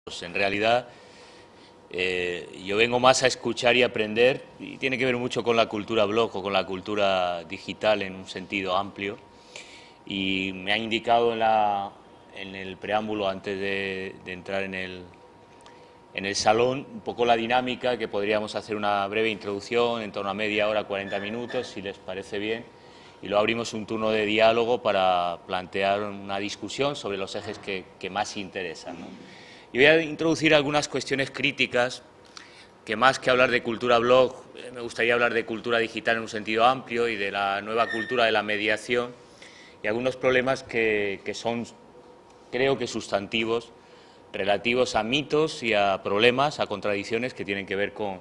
Pues en realidad, yo vengo más a escuchar y aprender, y tiene que ver mucho con la cultura blog o con la cultura digital en un sentido amplio. Y me ha indicado en el preámbulo, antes de entrar en el salón, un poco la dinámica, que podríamos hacer una breve introducción, en torno a media hora, 40 minutos, si les parece bien, y luego abrimos un turno de diálogo para plantear una discusión sobre los ejes que más interesan, ¿no? Y voy a introducir algunas cuestiones críticas, que más que hablar de cultura blog, me gustaría hablar de cultura digital en un sentido amplio y de la nueva cultura de la mediación, y algunos problemas que son, creo que sustantivos, relativos a mitos y a problemas, a contradicciones que tienen que ver con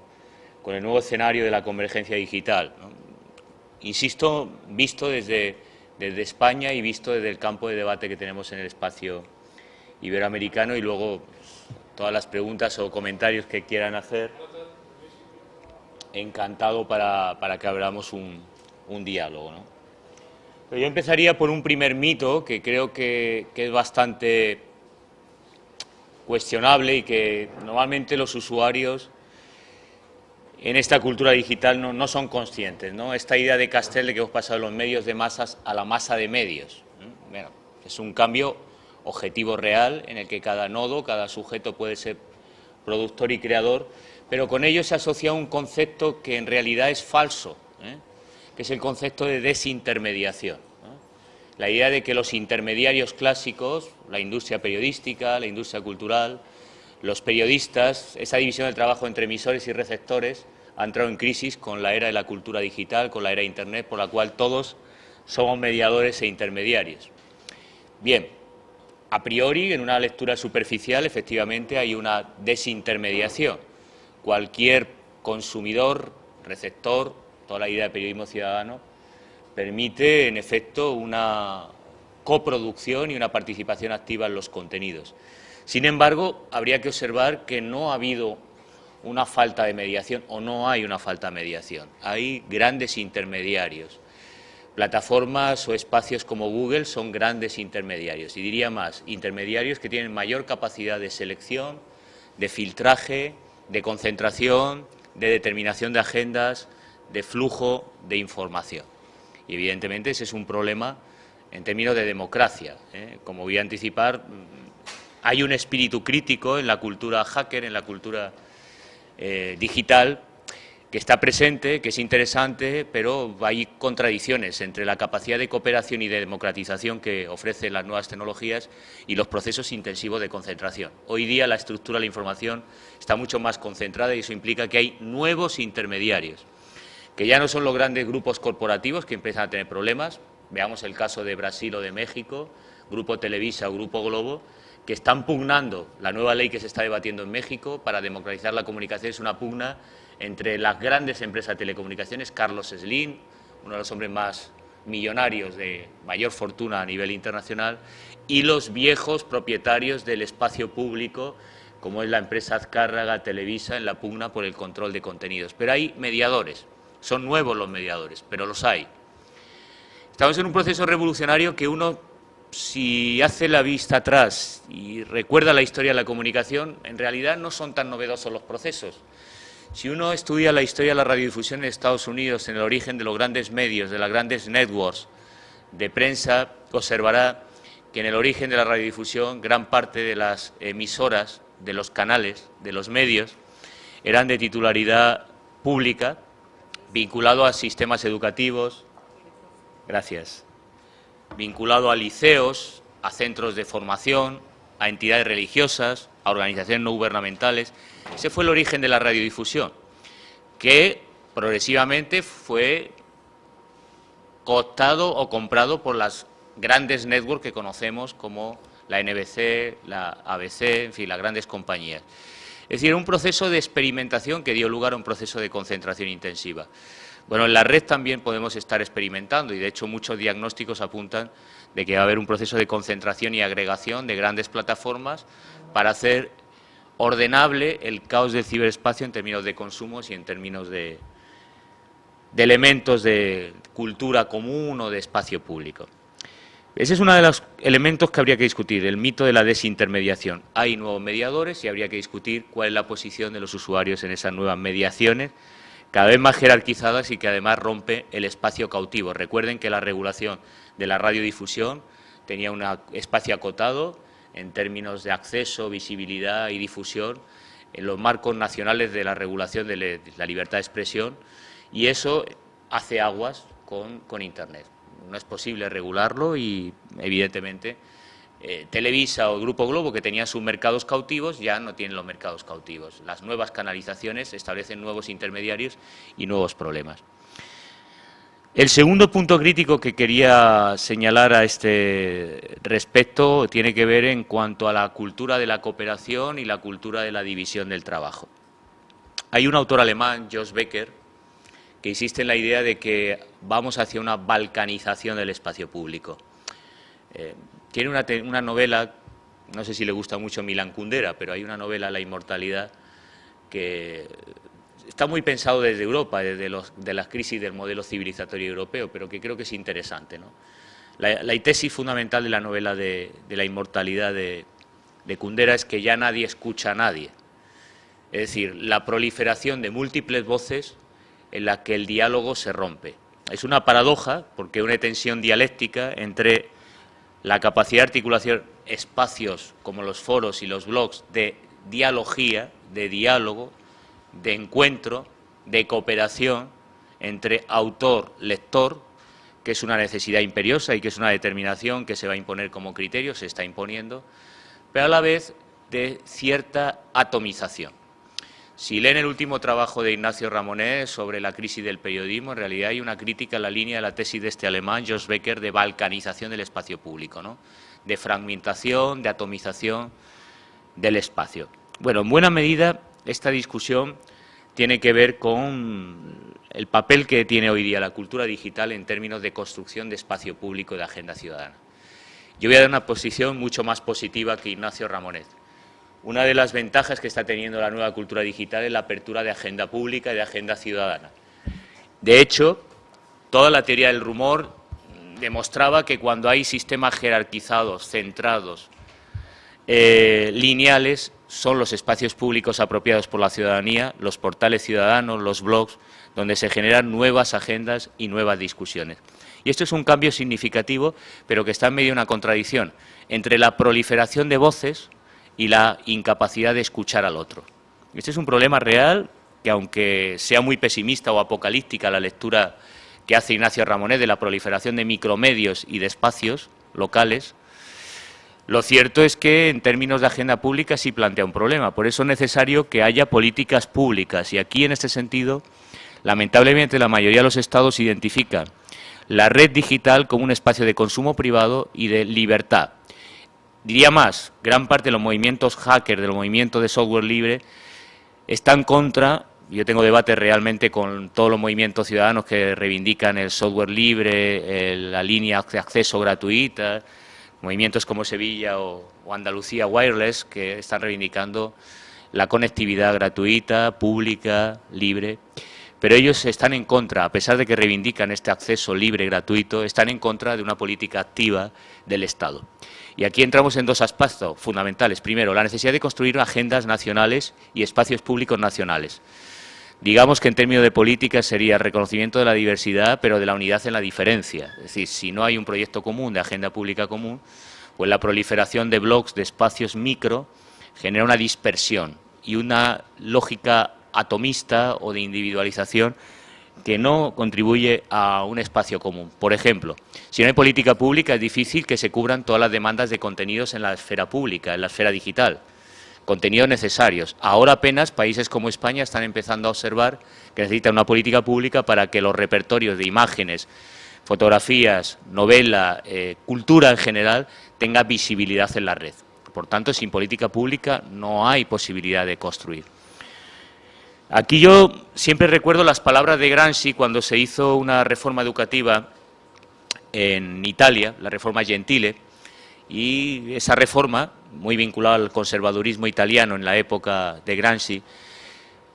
el nuevo escenario de la convergencia digital, ¿no? Insisto, visto desde España y visto desde el campo de debate que tenemos en el espacio iberoamericano, y luego todas las preguntas o comentarios que quieran hacer, encantado para que abramos un diálogo, ¿no? Pero yo empezaría por un primer mito que creo que es bastante cuestionable y que normalmente los usuarios en esta cultura digital no son conscientes, ¿no? Esta idea de Castell de que hemos pasado de los medios de masas a la masa de medios, ¿no? Bueno, es un cambio objetivo real en el que cada nodo, cada sujeto puede ser productor y creador, pero con ello se asocia un concepto que en realidad es falso, que es el concepto de desintermediación, ¿no? La idea de que los intermediarios clásicos, la industria periodística, la industria cultural, los periodistas, esa división del trabajo entre emisores y receptores, ha entrado en crisis con la era de la cultura digital, con la era de Internet, por la cual todos somos mediadores e intermediarios. Bien, a priori, en una lectura superficial, efectivamente hay una desintermediación. Cualquier consumidor, receptor, toda la idea de periodismo ciudadano, permite, en efecto, una coproducción y una participación activa en los contenidos. Sin embargo, habría que observar que no ha habido una falta de mediación, o no hay una falta de mediación. Hay grandes intermediarios. Plataformas o espacios como Google son grandes intermediarios, y diría más, intermediarios que tienen mayor capacidad de selección, de filtraje, de concentración, de determinación de agendas, de flujo de información. Y evidentemente ese es un problema en términos de democracia, Como voy a anticipar, hay un espíritu crítico en la cultura hacker, en la cultura digital, que está presente, que es interesante, pero hay contradicciones entre la capacidad de cooperación y de democratización que ofrecen las nuevas tecnologías y los procesos intensivos de concentración. Hoy día la estructura de la información está mucho más concentrada y eso implica que hay nuevos intermediarios, que ya no son los grandes grupos corporativos que empiezan a tener problemas. Veamos el caso de Brasil o de México, Grupo Televisa o Grupo Globo, que están pugnando la nueva ley que se está debatiendo en México para democratizar la comunicación. Es una pugna entre las grandes empresas de telecomunicaciones, Carlos Slim, uno de los hombres más millonarios de mayor fortuna a nivel internacional, y los viejos propietarios del espacio público, como es la empresa Azcárraga, Televisa, en la pugna por el control de contenidos. Pero hay mediadores, son nuevos los mediadores, pero los hay. Estamos en un proceso revolucionario que uno, si hace la vista atrás y recuerda la historia de la comunicación, en realidad no son tan novedosos los procesos. Si uno estudia la historia de la radiodifusión en Estados Unidos, en el origen de los grandes medios, de las grandes networks de prensa, observará que en el origen de la radiodifusión gran parte de las emisoras, de los canales, de los medios, eran de titularidad pública, vinculado a sistemas educativos, vinculado a liceos, a centros de formación, a entidades religiosas, a organizaciones no gubernamentales. Ese fue el origen de la radiodifusión, que progresivamente fue cooptado o comprado por las grandes networks que conocemos como la NBC, la ABC, en fin, las grandes compañías. Es decir, un proceso de experimentación que dio lugar a un proceso de concentración intensiva. Bueno, en la red también podemos estar experimentando y, de hecho, muchos diagnósticos apuntan de que va a haber un proceso de concentración y agregación de grandes plataformas para hacer ordenable el caos del ciberespacio en términos de consumos y en términos de elementos de cultura común o de espacio público. Ese es uno de los elementos que habría que discutir, el mito de la desintermediación. Hay nuevos mediadores y habría que discutir cuál es la posición de los usuarios en esas nuevas mediaciones, cada vez más jerarquizadas y que además rompe el espacio cautivo. Recuerden que la regulación de la radiodifusión tenía un espacio acotado en términos de acceso, visibilidad y difusión en los marcos nacionales de la regulación de la libertad de expresión, y eso hace aguas con Internet. No es posible regularlo y, evidentemente, Televisa o Grupo Globo, que tenían sus mercados cautivos, ya no tienen los mercados cautivos. Las nuevas canalizaciones establecen nuevos intermediarios y nuevos problemas. El segundo punto crítico que quería señalar a este respecto tiene que ver en cuanto a la cultura de la cooperación y la cultura de la división del trabajo. Hay un autor alemán, Josh Becker, que insiste en la idea de que vamos hacia una balcanización del espacio público. Tiene una novela, no sé si le gusta mucho Milan Kundera, pero hay una novela, La inmortalidad, que está muy pensado desde Europa, de la crisis del modelo civilizatorio europeo, pero que creo que es interesante, ¿no? La tesis fundamental de la novela de la inmortalidad de Kundera es que ya nadie escucha a nadie. Es decir, la proliferación de múltiples voces en la que el diálogo se rompe. Es una paradoja, porque hay una tensión dialéctica entre la capacidad de articulación, espacios como los foros y los blogs de dialogía, de diálogo, de encuentro, de cooperación entre autor-lector, que es una necesidad imperiosa y que es una determinación que se va a imponer como criterio, se está imponiendo, pero a la vez de cierta atomización. Si leen el último trabajo de Ignacio Ramonet sobre la crisis del periodismo, en realidad hay una crítica en la línea de la tesis de este alemán, Josh Becker, de balcanización del espacio público, ¿no? De fragmentación, de atomización del espacio. Bueno, en buena medida esta discusión tiene que ver con el papel que tiene hoy día la cultura digital en términos de construcción de espacio público y de agenda ciudadana. Yo voy a dar una posición mucho más positiva que Ignacio Ramonet. Una de las ventajas que está teniendo la nueva cultura digital es la apertura de agenda pública y de agenda ciudadana. De hecho, toda la teoría del rumor demostraba que cuando hay sistemas jerarquizados, centrados, lineales, son los espacios públicos apropiados por la ciudadanía, los portales ciudadanos, los blogs, donde se generan nuevas agendas y nuevas discusiones. Y esto es un cambio significativo, pero que está en medio de una contradicción entre la proliferación de voces y la incapacidad de escuchar al otro. Este es un problema real que, aunque sea muy pesimista o apocalíptica la lectura que hace Ignacio Ramonet de la proliferación de micromedios y de espacios locales, lo cierto es que en términos de agenda pública sí plantea un problema. Por eso es necesario que haya políticas públicas y aquí en este sentido, lamentablemente la mayoría de los estados identifican la red digital como un espacio de consumo privado y de libertad. Diría más, gran parte de los movimientos hackers, del movimiento de software libre, están contra, yo tengo debates realmente con todos los movimientos ciudadanos que reivindican el software libre, la línea de acceso gratuita, movimientos como Sevilla o Andalucía Wireless, que están reivindicando la conectividad gratuita, pública, libre, pero ellos están en contra, a pesar de que reivindican este acceso libre, gratuito, están en contra de una política activa del Estado. Y aquí entramos en dos aspectos fundamentales. Primero, la necesidad de construir agendas nacionales y espacios públicos nacionales. Digamos que en términos de política sería el reconocimiento de la diversidad, pero de la unidad en la diferencia. Es decir, si no hay un proyecto común de agenda pública común, pues la proliferación de blogs, de espacios micro, genera una dispersión y una lógica atomista o de individualización que no contribuye a un espacio común. Por ejemplo, si no hay política pública es difícil que se cubran todas las demandas de contenidos en la esfera pública, en la esfera digital, contenidos necesarios. Ahora apenas países como España están empezando a observar que necesitan una política pública para que los repertorios de imágenes, fotografías, novela, cultura en general, tenga visibilidad en la red. Por tanto, sin política pública no hay posibilidad de construir. Aquí yo siempre recuerdo las palabras de Gramsci cuando se hizo una reforma educativa en Italia, la reforma Gentile, y esa reforma, muy vinculada al conservadurismo italiano en la época de Gramsci,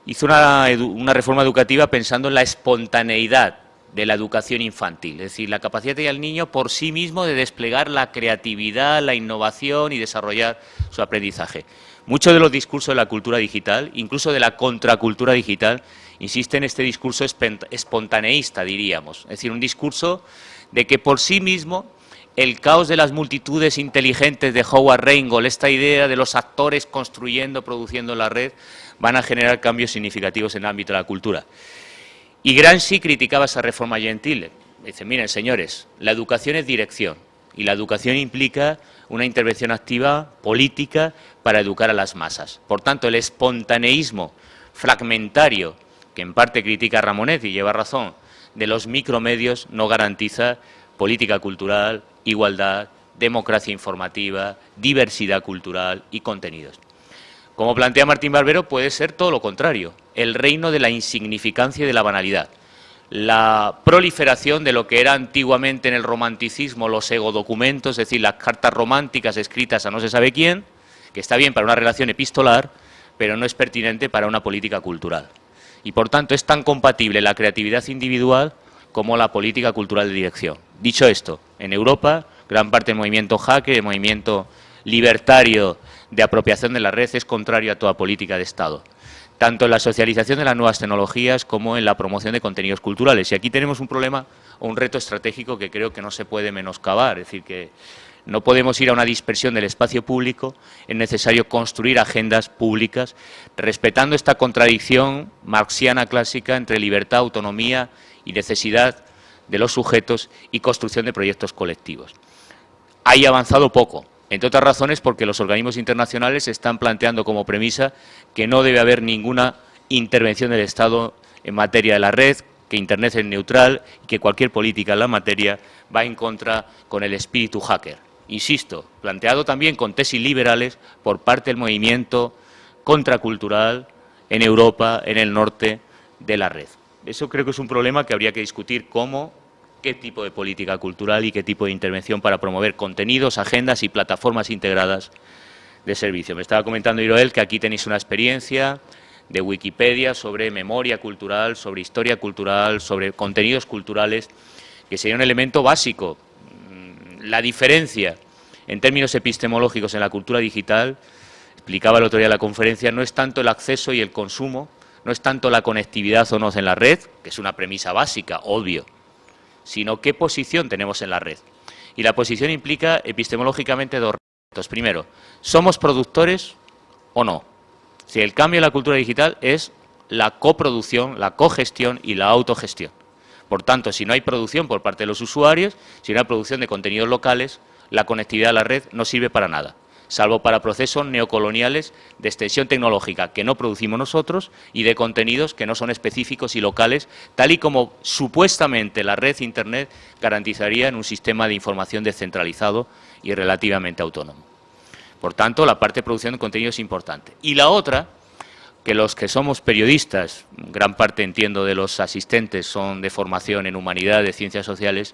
hizo una reforma educativa pensando en la espontaneidad de la educación infantil, es decir, la capacidad del niño por sí mismo de desplegar la creatividad, la innovación y desarrollar su aprendizaje. Muchos de los discursos de la cultura digital, incluso de la contracultura digital, insisten en este discurso espontaneísta, diríamos, es decir, un discurso de que por sí mismo el caos de las multitudes inteligentes de Howard Rheingold, esta idea de los actores construyendo, produciendo la red, van a generar cambios significativos en el ámbito de la cultura. Y Gramsci criticaba esa reforma Gentile. Dice, miren, señores, la educación es dirección y la educación implica una intervención activa política para educar a las masas. Por tanto, el espontaneísmo fragmentario, que en parte critica Ramonet y lleva razón, de los micromedios no garantiza política cultural, igualdad, democracia informativa, diversidad cultural y contenidos. Como plantea Martín Barbero, puede ser todo lo contrario, el reino de la insignificancia y de la banalidad. La proliferación de lo que era antiguamente en el romanticismo los egodocumentos, es decir, las cartas románticas escritas a no se sabe quién, que está bien para una relación epistolar, pero no es pertinente para una política cultural. Y, por tanto, es tan compatible la creatividad individual como la política cultural de dirección. Dicho esto, en Europa, gran parte del movimiento hacker, el movimiento libertario de apropiación de la red, es contrario a toda política de Estado, tanto en la socialización de las nuevas tecnologías como en la promoción de contenidos culturales. Y aquí tenemos un problema o un reto estratégico que creo que no se puede menoscabar, es decir, que no podemos ir a una dispersión del espacio público, es necesario construir agendas públicas, respetando esta contradicción marxiana clásica entre libertad, autonomía y necesidad de los sujetos y construcción de proyectos colectivos. Hay avanzado poco, entre otras razones porque los organismos internacionales están planteando como premisa que no debe haber ninguna intervención del Estado en materia de la red, que Internet es neutral y que cualquier política en la materia va en contra con el espíritu hacker. Insisto, planteado también con tesis liberales por parte del movimiento contracultural en Europa, en el norte de la red. Eso creo que es un problema que habría que discutir qué tipo de política cultural y qué tipo de intervención para promover contenidos, agendas y plataformas integradas de servicio. Me estaba comentando Iroel que aquí tenéis una experiencia de Wikipedia sobre memoria cultural, sobre historia cultural, sobre contenidos culturales, que sería un elemento básico. La diferencia en términos epistemológicos en la cultura digital, explicaba el otro día en la conferencia, no es tanto el acceso y el consumo, no es tanto la conectividad o no en la red, que es una premisa básica, obvio, sino qué posición tenemos en la red. Y la posición implica epistemológicamente dos retos. Primero, ¿somos productores o no? Si el cambio en la cultura digital es la coproducción, la cogestión y la autogestión. Por tanto, si no hay producción por parte de los usuarios, si no hay producción de contenidos locales, la conectividad a la red no sirve para nada, salvo para procesos neocoloniales de extensión tecnológica que no producimos nosotros y de contenidos que no son específicos y locales, tal y como supuestamente la red Internet garantizaría en un sistema de información descentralizado y relativamente autónomo. Por tanto, la parte de producción de contenido es importante. Y la otra, que los que somos periodistas, gran parte entiendo de los asistentes son de formación en humanidades, ciencias sociales,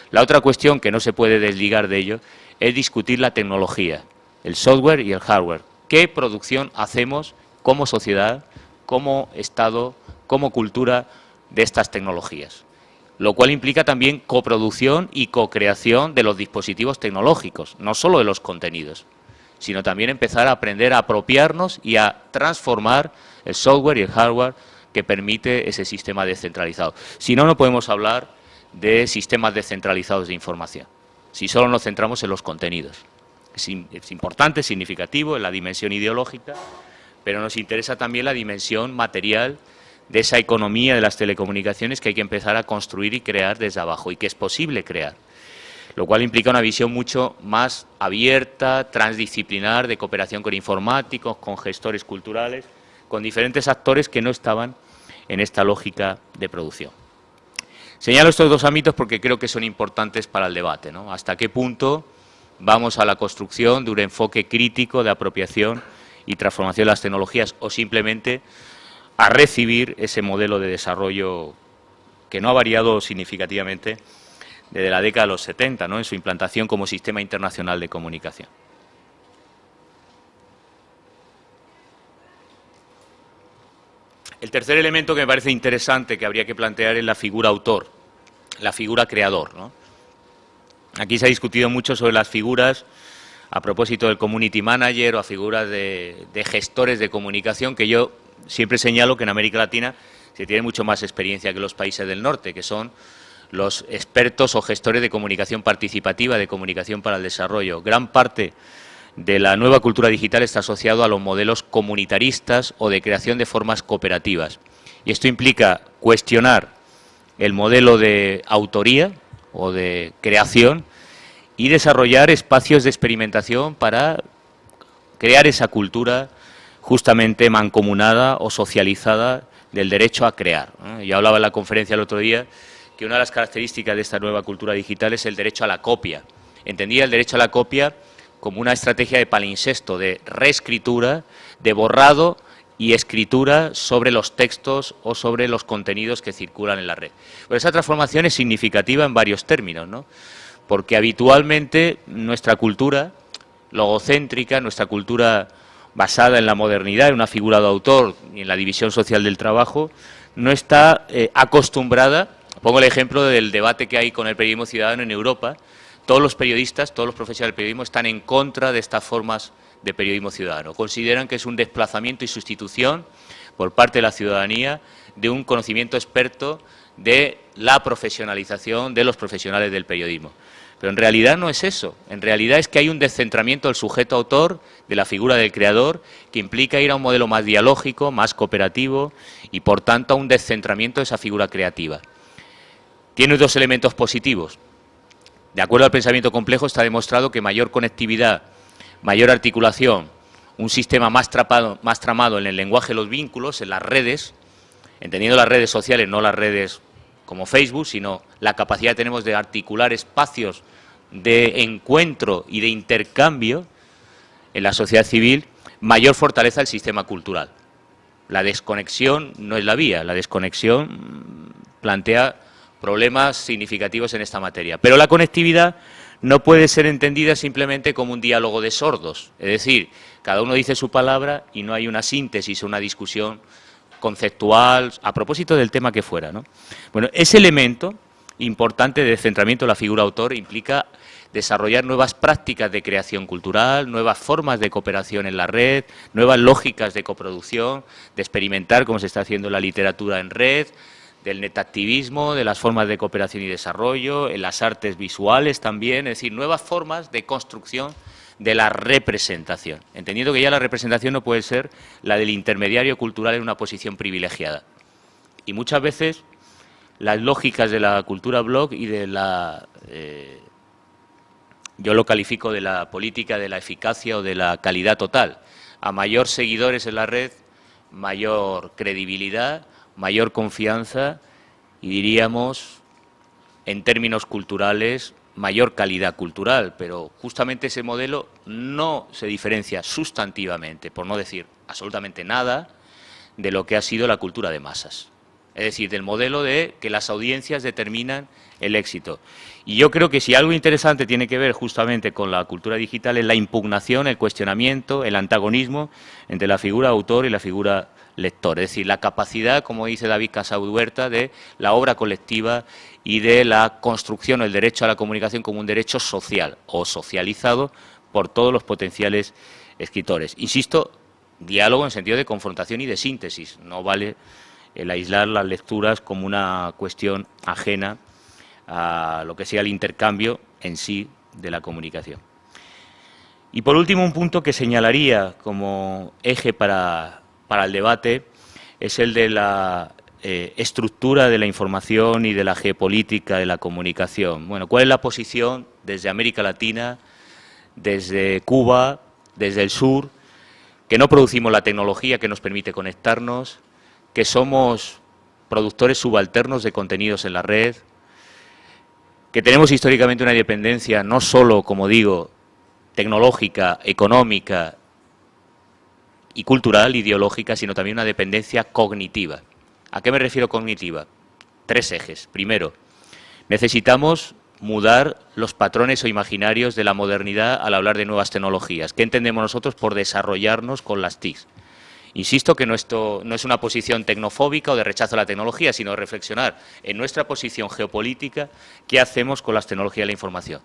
la otra cuestión que no se puede desligar de ello es discutir la tecnología, el software y el hardware. ¿Qué producción hacemos como sociedad, como Estado, como cultura de estas tecnologías? Lo cual implica también coproducción y cocreación de los dispositivos tecnológicos, no solo de los contenidos, sino también empezar a aprender a apropiarnos y a transformar el software y el hardware que permite ese sistema descentralizado. Si no, no podemos hablar de sistemas descentralizados de información, si solo nos centramos en los contenidos. Es importante, significativo en la dimensión ideológica, pero nos interesa también la dimensión material de esa economía de las telecomunicaciones que hay que empezar a construir y crear desde abajo y que es posible crear, lo cual implica una visión mucho más abierta, transdisciplinar, de cooperación con informáticos, con gestores culturales, con diferentes actores que no estaban en esta lógica de producción. Señalo estos dos ámbitos porque creo que son importantes para el debate, ¿no? Hasta qué punto vamos a la construcción de un enfoque crítico de apropiación y transformación de las tecnologías o simplemente a recibir ese modelo de desarrollo que no ha variado significativamente desde la década de los 70, ¿no?, en su implantación como sistema internacional de comunicación. El tercer elemento que me parece interesante que habría que plantear es la figura autor. la figura creador, ¿no? Aquí se ha discutido mucho sobre las figuras a propósito del community manager o a figuras de gestores de comunicación, que yo siempre señalo que en América Latina se tiene mucho más experiencia que los países del norte, que son los expertos o gestores de comunicación participativa, de comunicación para el desarrollo. Gran parte de la nueva cultura digital está asociado a los modelos comunitaristas o de creación de formas cooperativas. Y esto implica cuestionar el modelo de autoría o de creación y desarrollar espacios de experimentación para crear esa cultura justamente mancomunada o socializada del derecho a crear, ¿no? Yo hablaba en la conferencia el otro día que una de las características de esta nueva cultura digital es el derecho a la copia. Entendía el derecho a la copia como una estrategia de palincesto, de reescritura, de borrado y escritura sobre los textos o sobre los contenidos que circulan en la red. Pero esa transformación es significativa en varios términos, ¿no? Porque habitualmente nuestra cultura logocéntrica, nuestra cultura basada en la modernidad, en una figura de autor y en la división social del trabajo, no está acostumbrada. Pongo el ejemplo del debate que hay con el periodismo ciudadano en Europa. Todos los periodistas, todos los profesionales del periodismo están en contra de estas formas de periodismo ciudadano. Consideran que es un desplazamiento y sustitución por parte de la ciudadanía de un conocimiento experto de la profesionalización de los profesionales del periodismo. Pero en realidad no es eso. En realidad es que hay un descentramiento del sujeto autor, de la figura del creador, que implica ir a un modelo más dialógico, más cooperativo y, por tanto, a un descentramiento de esa figura creativa. Tiene dos elementos positivos. De acuerdo al pensamiento complejo, está demostrado que mayor conectividad, mayor articulación, un sistema más tramado en el lenguaje de los vínculos, en las redes, entendiendo las redes sociales, no las redes como Facebook, sino la capacidad que tenemos de articular espacios de encuentro y de intercambio en la sociedad civil, mayor fortaleza del sistema cultural. La desconexión no es la vía, la desconexión plantea problemas significativos en esta materia. Pero la conectividad no puede ser entendida simplemente como un diálogo de sordos, es decir, cada uno dice su palabra y no hay una síntesis, una discusión conceptual, a propósito del tema que fuera, ¿no? Bueno, ese elemento importante de descentramiento de la figura autor implica desarrollar nuevas prácticas de creación cultural, nuevas formas de cooperación en la red, nuevas lógicas de coproducción, de experimentar cómo se está haciendo la literatura en red, del netactivismo, de las formas de cooperación y desarrollo, en las artes visuales también, es decir, nuevas formas de construcción de la representación, entendiendo que ya la representación no puede ser la del intermediario cultural en una posición privilegiada. Y muchas veces las lógicas de la cultura blog y de la, yo lo califico de la política de la eficacia o de la calidad total. A mayor seguidores en la red, mayor credibilidad, mayor confianza y diríamos, en términos culturales, mayor calidad cultural, pero justamente ese modelo no se diferencia sustantivamente, por no decir absolutamente nada, de lo que ha sido la cultura de masas. Es decir, del modelo de que las audiencias determinan el éxito. Y yo creo que si algo interesante tiene que ver justamente con la cultura digital es la impugnación, el cuestionamiento, el antagonismo entre la figura autor y la figura lector. Es decir, la capacidad, como dice David Casahuerta, de la obra colectiva y de la construcción, el derecho a la comunicación como un derecho social o socializado por todos los potenciales escritores. Insisto, diálogo en sentido de confrontación y de síntesis. No vale el aislar las lecturas como una cuestión ajena a lo que sea el intercambio en sí de la comunicación. Y por último, un punto que señalaría como eje para el debate es el de la estructura de la información y de la geopolítica de la comunicación. Bueno, ¿cuál es la posición desde América Latina, desde Cuba, desde el sur, que no producimos la tecnología que nos permite conectarnos, que somos productores subalternos de contenidos en la red, que tenemos históricamente una dependencia no solo, como digo, tecnológica, económica y cultural, ideológica, sino también una dependencia cognitiva? ¿A qué me refiero cognitiva? Tres ejes. Primero, necesitamos mudar los patrones o imaginarios de la modernidad al hablar de nuevas tecnologías. ¿Qué entendemos nosotros por desarrollarnos con las TIC? Insisto que esto no es una posición tecnofóbica o de rechazo a la tecnología, sino reflexionar en nuestra posición geopolítica qué hacemos con las tecnologías de la información.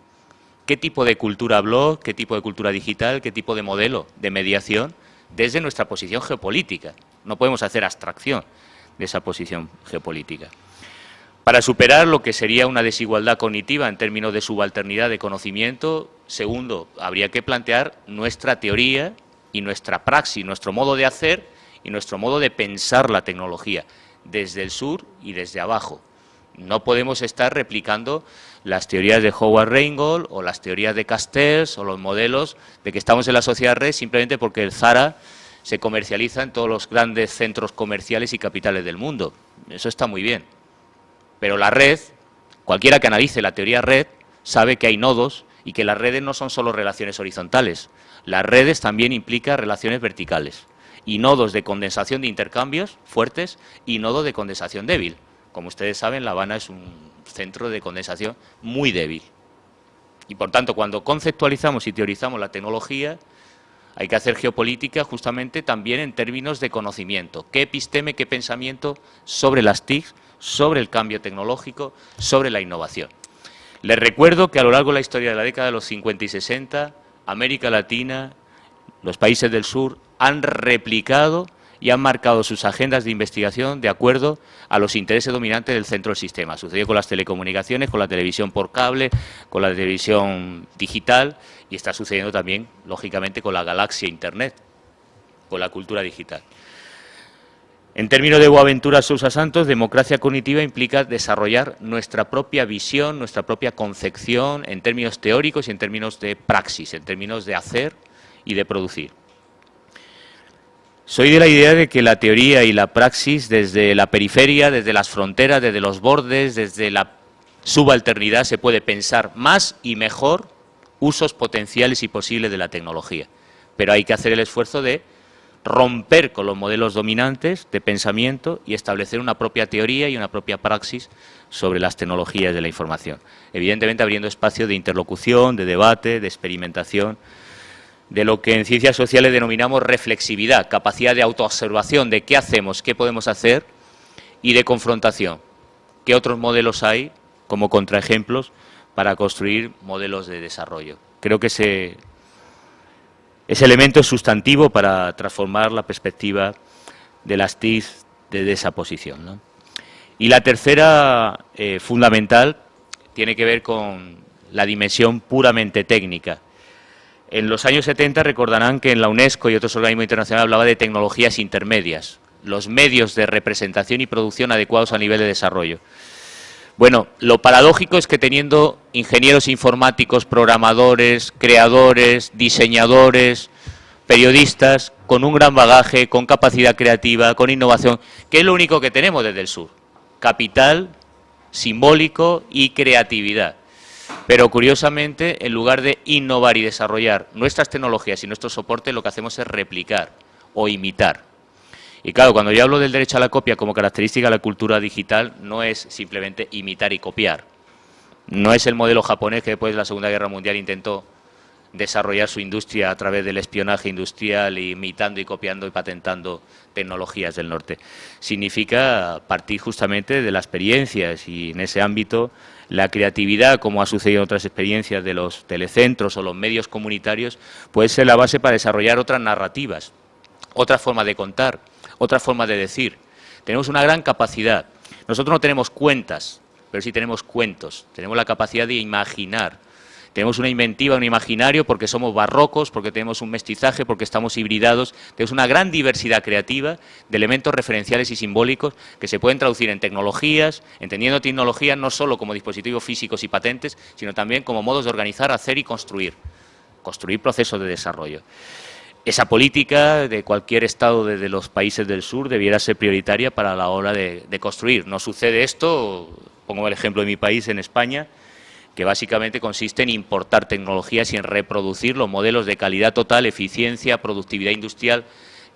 ¿Qué tipo de cultura blog, qué tipo de cultura digital, qué tipo de modelo de mediación desde nuestra posición geopolítica? No podemos hacer abstracción de esa posición geopolítica. Para superar lo que sería una desigualdad cognitiva en términos de subalternidad de conocimiento, segundo, habría que plantear nuestra teoría y nuestra praxis, nuestro modo de hacer y nuestro modo de pensar la tecnología, desde el sur y desde abajo. No podemos estar replicando las teorías de Howard Rheingold o las teorías de Castells o los modelos de que estamos en la sociedad red simplemente porque el Zara se comercializa en todos los grandes centros comerciales y capitales del mundo. Eso está muy bien. Pero la red, cualquiera que analice la teoría red, sabe que hay nodos y que las redes no son solo relaciones horizontales. Las redes también implican relaciones verticales y nodos de condensación de intercambios fuertes y nodos de condensación débil. Como ustedes saben, La Habana es un centro de condensación muy débil. Y por tanto, cuando conceptualizamos y teorizamos la tecnología, hay que hacer geopolítica justamente también en términos de conocimiento. ¿Qué episteme, qué pensamiento sobre las TIC, sobre el cambio tecnológico, sobre la innovación? Les recuerdo que a lo largo de la historia de la década de los 50 y 60, América Latina, los países del sur, han replicado y han marcado sus agendas de investigación de acuerdo a los intereses dominantes del centro del sistema. Sucedió con las telecomunicaciones, con la televisión por cable, con la televisión digital y está sucediendo también, lógicamente, con la galaxia Internet, con la cultura digital. En términos de Boaventura Sousa Santos, democracia cognitiva implica desarrollar nuestra propia visión, nuestra propia concepción en términos teóricos y en términos de praxis, en términos de hacer y de producir. Soy de la idea de que la teoría y la praxis desde la periferia, desde las fronteras, desde los bordes, desde la subalternidad se puede pensar más y mejor usos potenciales y posibles de la tecnología. Pero hay que hacer el esfuerzo de romper con los modelos dominantes de pensamiento y establecer una propia teoría y una propia praxis sobre las tecnologías de la información. Evidentemente abriendo espacio de interlocución, de debate, de experimentación, de lo que en ciencias sociales denominamos reflexividad, capacidad de autoobservación de qué hacemos, qué podemos hacer y de confrontación. ¿Qué otros modelos hay como contraejemplos para construir modelos de desarrollo? Creo que ese elemento es sustantivo para transformar la perspectiva de las TIC desde esa posición, ¿no? Y la tercera, fundamental, tiene que ver con la dimensión puramente técnica. En los años 70 recordarán que en la UNESCO y otros organismos internacionales hablaba de tecnologías intermedias, los medios de representación y producción adecuados a nivel de desarrollo. Bueno, lo paradójico es que teniendo ingenieros informáticos, programadores, creadores, diseñadores, periodistas, con un gran bagaje, con capacidad creativa, con innovación, ¿qué es lo único que tenemos desde el sur? Capital simbólico y creatividad. Pero curiosamente, en lugar de innovar y desarrollar nuestras tecnologías y nuestros soportes, lo que hacemos es replicar o imitar. Y claro, cuando yo hablo del derecho a la copia como característica de la cultura digital, no es simplemente imitar y copiar. No es el modelo japonés que después de la Segunda Guerra Mundial intentó desarrollar su industria a través del espionaje industrial, imitando y copiando y patentando tecnologías del norte. Significa partir justamente de las experiencias y en ese ámbito la creatividad, como ha sucedido en otras experiencias de los telecentros o los medios comunitarios, puede ser la base para desarrollar otras narrativas, otras formas de contar, otras formas de decir. Tenemos una gran capacidad. Nosotros no tenemos cuentas, pero sí tenemos cuentos. Tenemos la capacidad de imaginar. Tenemos una inventiva, un imaginario, porque somos barrocos, porque tenemos un mestizaje, porque estamos hibridados. Tenemos una gran diversidad creativa de elementos referenciales y simbólicos que se pueden traducir en tecnologías, entendiendo tecnologías no solo como dispositivos físicos y patentes, sino también como modos de organizar, hacer y construir procesos de desarrollo. Esa política de cualquier Estado desde los países del sur debiera ser prioritaria para la hora de construir. No sucede esto, pongo el ejemplo de mi país, en España, que básicamente consiste en importar tecnologías y en reproducir los modelos de calidad total, eficiencia, productividad industrial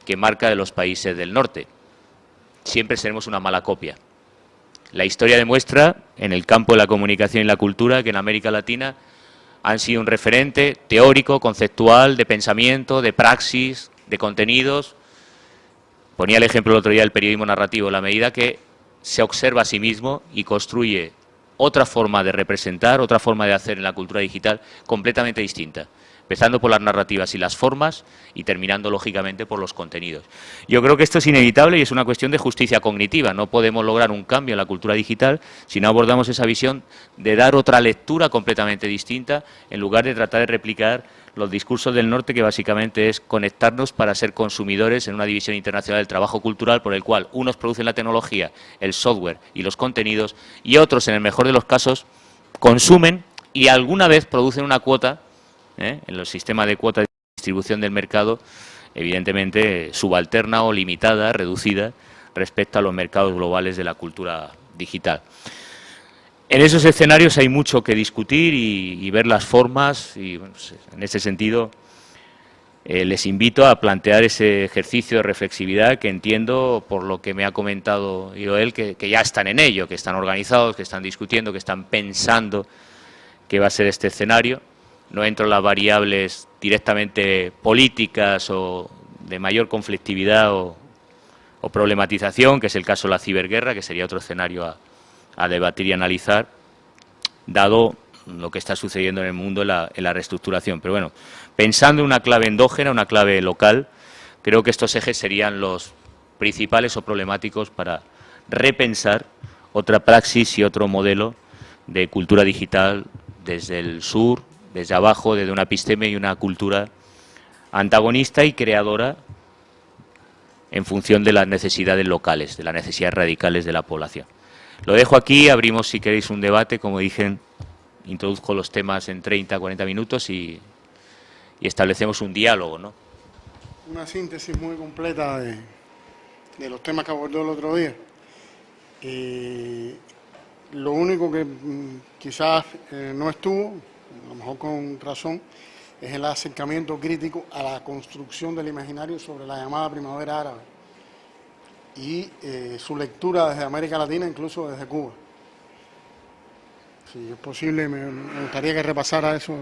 que marca de los países del norte. Siempre seremos una mala copia. La historia demuestra, en el campo de la comunicación y la cultura, que en América Latina han sido un referente teórico, conceptual, de pensamiento, de praxis, de contenidos, Ponía el ejemplo el otro día del periodismo narrativo, la medida que se observa a sí mismo y construye otra forma de representar, otra forma de hacer en la cultura digital completamente distinta, empezando por las narrativas y las formas y terminando, lógicamente, por los contenidos. Yo creo que esto es inevitable y es una cuestión de justicia cognitiva. No podemos lograr un cambio en la cultura digital si no abordamos esa visión de dar otra lectura completamente distinta, en lugar de tratar de replicar los discursos del norte, que básicamente es conectarnos para ser consumidores en una división internacional del trabajo cultural, por el cual unos producen la tecnología, el software y los contenidos, y otros, en el mejor de los casos, consumen y alguna vez producen una cuota, en los sistemas de cuota de distribución del mercado, evidentemente subalterna o limitada, reducida, respecto a los mercados globales de la cultura digital. En esos escenarios hay mucho que discutir y ver las formas, y bueno, pues, en ese sentido les invito a plantear ese ejercicio de reflexividad que entiendo, por lo que me ha comentado Joel, que ya están en ello, que están organizados, que están discutiendo, que están pensando qué va a ser este escenario. No entro en las variables directamente políticas o de mayor conflictividad o problematización, que es el caso de la ciberguerra, que sería otro escenario a debatir y analizar, dado lo que está sucediendo en el mundo en la reestructuración. Pero bueno, pensando en una clave endógena, una clave local, creo que estos ejes serían los principales o problemáticos para repensar otra praxis y otro modelo de cultura digital desde el sur, desde abajo, desde una episteme y una cultura antagonista y creadora en función de las necesidades locales, de las necesidades radicales de la población. Lo dejo aquí, abrimos si queréis un debate, como dije, introduzco los temas en 30, 40 minutos y establecemos un diálogo, ¿no? Una síntesis muy completa de los temas que abordó el otro día. Lo único que quizás no estuvo, a lo mejor con razón, es el acercamiento crítico a la construcción del imaginario sobre la llamada primavera árabe y su lectura desde América Latina, incluso desde Cuba. Si es posible, me gustaría que repasara eso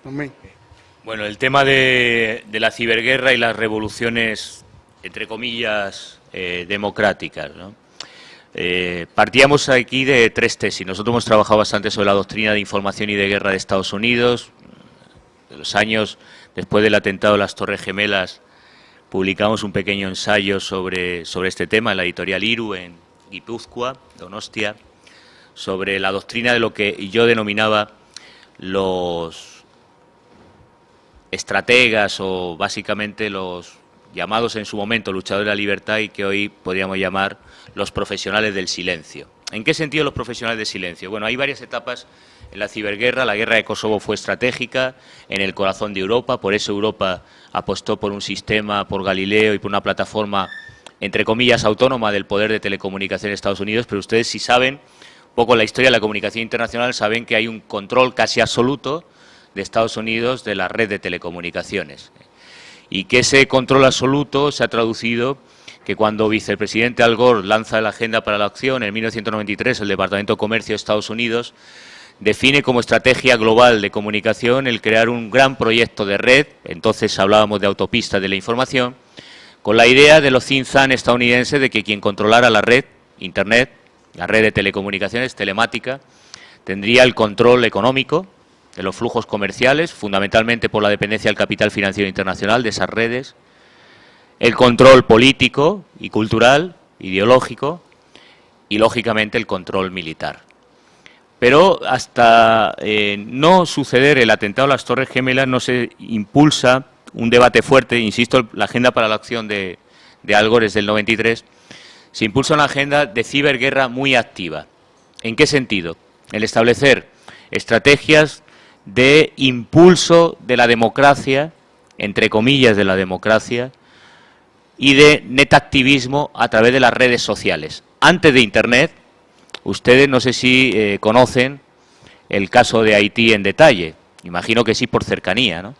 también. Bueno, el tema de la ciberguerra y las revoluciones, entre comillas, democráticas, ¿no? Partíamos aquí de tres tesis. Nosotros hemos trabajado bastante sobre la doctrina de información y de guerra de Estados Unidos. De los años después del atentado de las Torres Gemelas, publicamos un pequeño ensayo sobre este tema en la editorial Iru, en Guipúzcoa, Donostia, sobre la doctrina de lo que yo denominaba los estrategas o básicamente los llamados en su momento luchadores de la libertad y que hoy podríamos llamar los profesionales del silencio. ¿En qué sentido los profesionales del silencio? Bueno, hay varias etapas en la ciberguerra. La guerra de Kosovo fue estratégica en el corazón de Europa, por eso Europa apostó por un sistema, por Galileo y por una plataforma, entre comillas, autónoma del poder de telecomunicaciones de Estados Unidos, pero ustedes si saben un poco la historia de la comunicación internacional, saben que hay un control casi absoluto de Estados Unidos de la red de telecomunicaciones. Y que ese control absoluto se ha traducido que cuando vicepresidente Al Gore lanza la Agenda para la Acción en 1993, el Departamento de Comercio de Estados Unidos define como estrategia global de comunicación el crear un gran proyecto de red, entonces hablábamos de autopistas de la información, con la idea de los think tanks estadounidenses de que quien controlara la red, Internet, la red de telecomunicaciones, telemática, tendría el control económico de los flujos comerciales, fundamentalmente por la dependencia del capital financiero internacional de esas redes, el control político y cultural, ideológico, y lógicamente el control militar. Pero hasta no suceder el atentado a las Torres Gemelas no se impulsa un debate fuerte, insisto, la Agenda para la Acción de Al Gore es del 93, se impulsa una agenda de ciberguerra muy activa. ¿En qué sentido? El establecer estrategias de impulso de la democracia, entre comillas de la democracia, y de netactivismo a través de las redes sociales. Antes de Internet, ustedes no sé si conocen el caso de Haití en detalle, imagino que sí por cercanía, ¿no?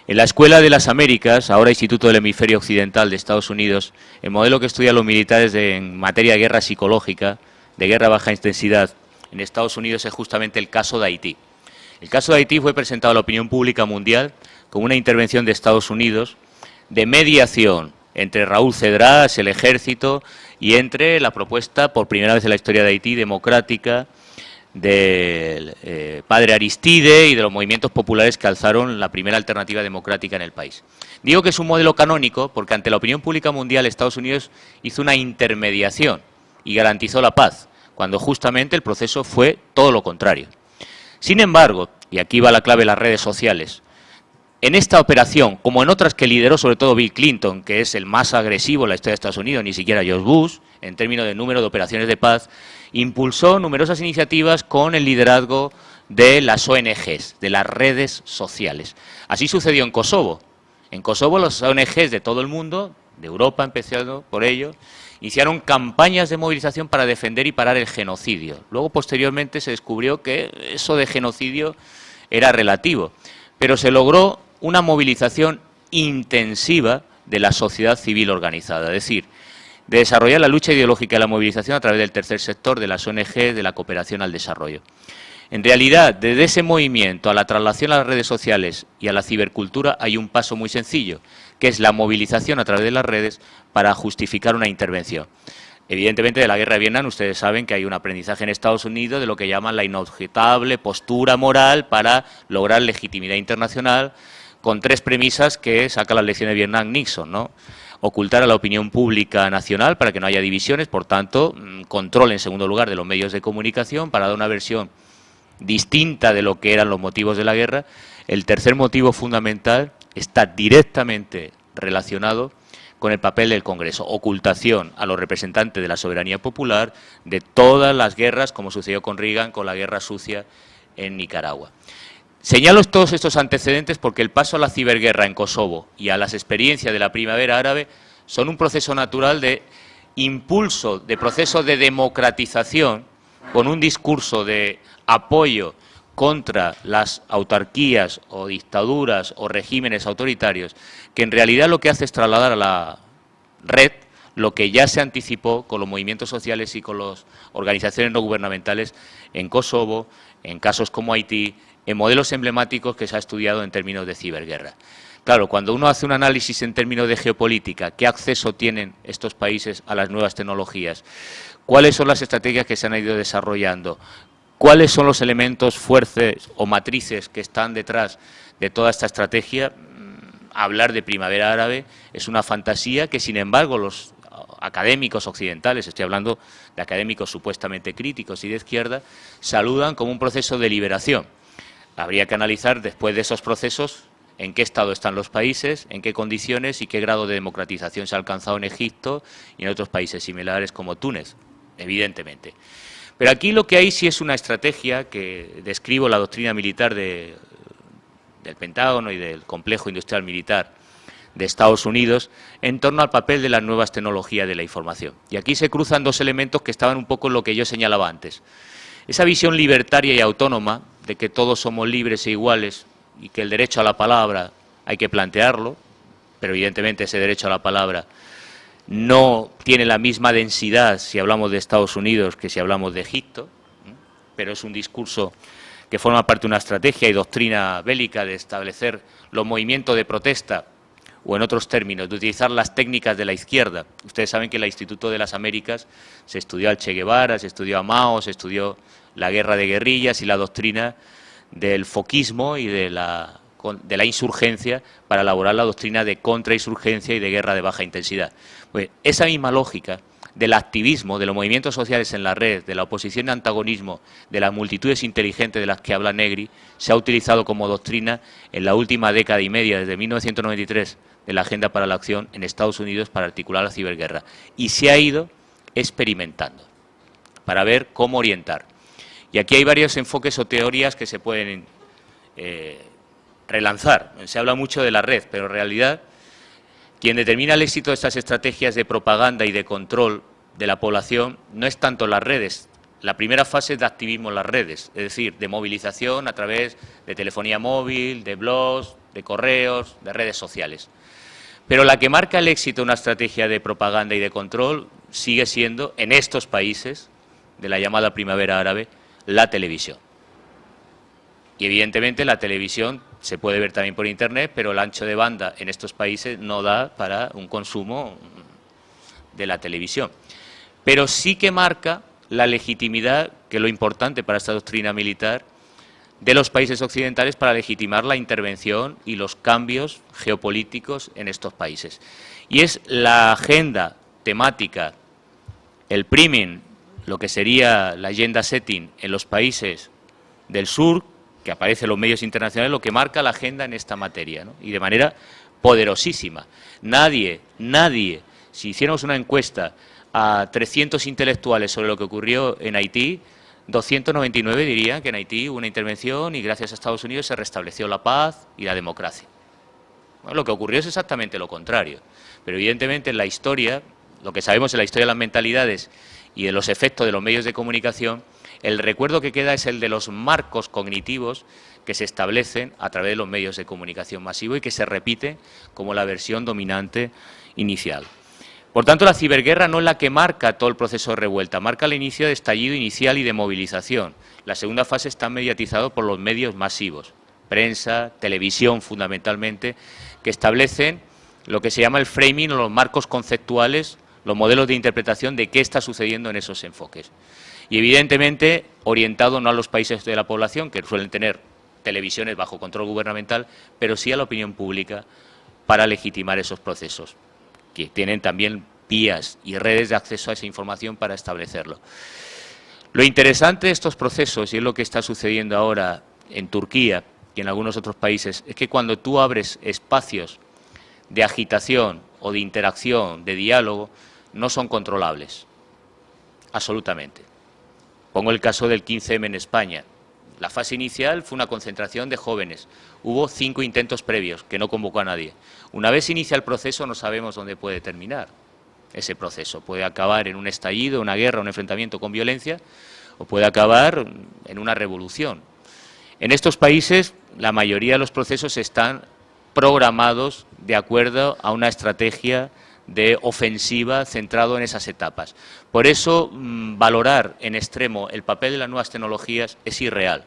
En la Escuela de las Américas, ahora Instituto del Hemisferio Occidental de Estados Unidos, el modelo que estudian los militares en materia de guerra psicológica, de guerra a baja intensidad en Estados Unidos es justamente el caso de Haití. El caso de Haití fue presentado a la opinión pública mundial como una intervención de Estados Unidos de mediación entre Raúl Cedrás, el ejército, y entre la propuesta, por primera vez en la historia de Haití, democrática, del padre Aristide y de los movimientos populares que alzaron la primera alternativa democrática en el país. Digo que es un modelo canónico porque ante la opinión pública mundial Estados Unidos hizo una intermediación y garantizó la paz, cuando justamente el proceso fue todo lo contrario. Sin embargo, y aquí va la clave de las redes sociales, en esta operación, como en otras que lideró sobre todo Bill Clinton, que es el más agresivo en la historia de Estados Unidos, ni siquiera George Bush, en términos de número de operaciones de paz, impulsó numerosas iniciativas con el liderazgo de las ONGs, de las redes sociales. Así sucedió en Kosovo. En Kosovo las ONGs de todo el mundo, de Europa empezando por ello, iniciaron campañas de movilización para defender y parar el genocidio. Luego, posteriormente, se descubrió que eso de genocidio era relativo, pero se logró una movilización intensiva de la sociedad civil organizada, es decir, de desarrollar la lucha ideológica y la movilización a través del tercer sector, de las ONG, de la cooperación al desarrollo. En realidad, desde ese movimiento a la traslación a las redes sociales y a la cibercultura hay un paso muy sencillo, que es la movilización a través de las redes para justificar una intervención. Evidentemente, de la guerra de Vietnam, ustedes saben que hay un aprendizaje en Estados Unidos de lo que llaman la inobjetable postura moral para lograr legitimidad internacional, con tres premisas que saca la lección de Vietnam Nixon, ¿no? Ocultar a la opinión pública nacional para que no haya divisiones, por tanto, control en segundo lugar de los medios de comunicación para dar una versión distinta de lo que eran los motivos de la guerra. El tercer motivo fundamental está directamente relacionado con el papel del Congreso, ocultación a los representantes de la soberanía popular de todas las guerras, como sucedió con Reagan, con la guerra sucia en Nicaragua. Señalo todos estos antecedentes porque el paso a la ciberguerra en Kosovo y a las experiencias de la primavera árabe son un proceso natural de impulso, de proceso de democratización, con un discurso de apoyo contra las autarquías o dictaduras o regímenes autoritarios, que en realidad lo que hace es trasladar a la red lo que ya se anticipó con los movimientos sociales y con las organizaciones no gubernamentales en Kosovo, en casos como Haití, en modelos emblemáticos que se ha estudiado en términos de ciberguerra. Claro, cuando uno hace un análisis en términos de geopolítica, ¿qué acceso tienen estos países a las nuevas tecnologías? ¿Cuáles son las estrategias que se han ido desarrollando? ¿Cuáles son los elementos, fuerzas o matrices que están detrás de toda esta estrategia? Hablar de primavera árabe es una fantasía que, sin embargo, los académicos occidentales, estoy hablando de académicos supuestamente críticos y de izquierda, saludan como un proceso de liberación. Habría que analizar después de esos procesos en qué estado están los países, en qué condiciones y qué grado de democratización se ha alcanzado en Egipto y en otros países similares como Túnez, evidentemente. Pero aquí lo que hay sí es una estrategia que describo la doctrina militar del Pentágono y del complejo industrial militar de Estados Unidos en torno al papel de las nuevas tecnologías de la información. Y aquí se cruzan dos elementos que estaban un poco en lo que yo señalaba antes. Esa visión libertaria y autónoma de que todos somos libres e iguales y que el derecho a la palabra hay que plantearlo, pero evidentemente ese derecho a la palabra no tiene la misma densidad si hablamos de Estados Unidos que si hablamos de Egipto, pero es un discurso que forma parte de una estrategia y doctrina bélica de establecer los movimientos de protesta, o en otros términos, de utilizar las técnicas de la izquierda. Ustedes saben que en el Instituto de las Américas se estudió al Che Guevara, se estudió a Mao, se estudió la guerra de guerrillas y la doctrina del foquismo y de la insurgencia para elaborar la doctrina de contrainsurgencia y de guerra de baja intensidad. Pues esa misma lógica del activismo, de los movimientos sociales en la red, de la oposición y antagonismo, de las multitudes inteligentes de las que habla Negri, se ha utilizado como doctrina en la última década y media, desde 1993, de la Agenda para la Acción en Estados Unidos para articular la ciberguerra. Y se ha ido experimentando para ver cómo orientar. Y aquí hay varios enfoques o teorías que se pueden relanzar. Se habla mucho de la red, pero en realidad quien determina el éxito de estas estrategias de propaganda y de control de la población no es tanto las redes. La primera fase es de activismo en las redes, es decir, de movilización a través de telefonía móvil, de blogs, de correos, de redes sociales. Pero la que marca el éxito de una estrategia de propaganda y de control sigue siendo, en estos países de la llamada primavera árabe, la televisión. Y evidentemente la televisión se puede ver también por Internet, pero el ancho de banda en estos países no da para un consumo de la televisión. Pero sí que marca la legitimidad, que es lo importante para esta doctrina militar, de los países occidentales para legitimar la intervención y los cambios geopolíticos en estos países. Y es la agenda temática, el priming, lo que sería la agenda setting en los países del sur, que aparece en los medios internacionales, lo que marca la agenda en esta materia, ¿no? Y de manera poderosísima. Nadie, si hiciéramos una encuesta a 300 intelectuales sobre lo que ocurrió en Haití, 299 dirían que en Haití hubo una intervención y gracias a Estados Unidos se restableció la paz y la democracia. Bueno, lo que ocurrió es exactamente lo contrario, pero evidentemente en la historia, lo que sabemos en la historia de las mentalidades y de los efectos de los medios de comunicación, el recuerdo que queda es el de los marcos cognitivos que se establecen a través de los medios de comunicación masivo y que se repite como la versión dominante inicial. Por tanto, la ciberguerra no es la que marca todo el proceso de revuelta, marca el inicio de estallido inicial y de movilización. La segunda fase está mediatizada por los medios masivos, prensa, televisión fundamentalmente, que establecen lo que se llama el framing o los marcos conceptuales, los modelos de interpretación de qué está sucediendo en esos enfoques. Y evidentemente orientado no a los países de la población, que suelen tener televisiones bajo control gubernamental, pero sí a la opinión pública para legitimar esos procesos, que tienen también vías y redes de acceso a esa información para establecerlo. Lo interesante de estos procesos, y es lo que está sucediendo ahora en Turquía y en algunos otros países, es que cuando tú abres espacios de agitación o de interacción, de diálogo, no son controlables, absolutamente. Pongo el caso del 15M en España. La fase inicial fue una concentración de jóvenes. Hubo 5 intentos previos, que no convocó a nadie. Una vez inicia el proceso, no sabemos dónde puede terminar ese proceso. Puede acabar en un estallido, una guerra, un enfrentamiento con violencia, o puede acabar en una revolución. En estos países, la mayoría de los procesos están programados de acuerdo a una estrategia de ofensiva centrado en esas etapas. Por eso, valorar en extremo el papel de las nuevas tecnologías es irreal,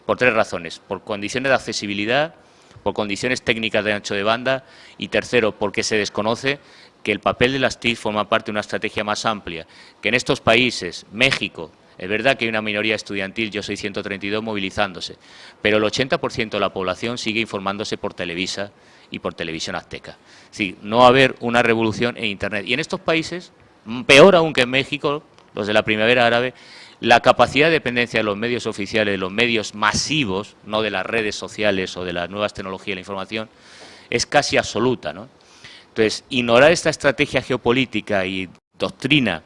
por 3 razones: por condiciones de accesibilidad, por condiciones técnicas de ancho de banda y tercero, porque se desconoce que el papel de las TIC forma parte de una estrategia más amplia, que en estos países, México, es verdad que hay una minoría estudiantil, yo soy 132, movilizándose, pero el 80% de la población sigue informándose por Televisa y por Televisión Azteca. Sí, no va a haber una revolución en Internet. Y en estos países, peor aún que en México, los de la primavera árabe, la capacidad de dependencia de los medios oficiales, de los medios masivos, no de las redes sociales o de las nuevas tecnologías de la información, es casi absoluta, ¿no? Entonces, ignorar esta estrategia geopolítica y doctrina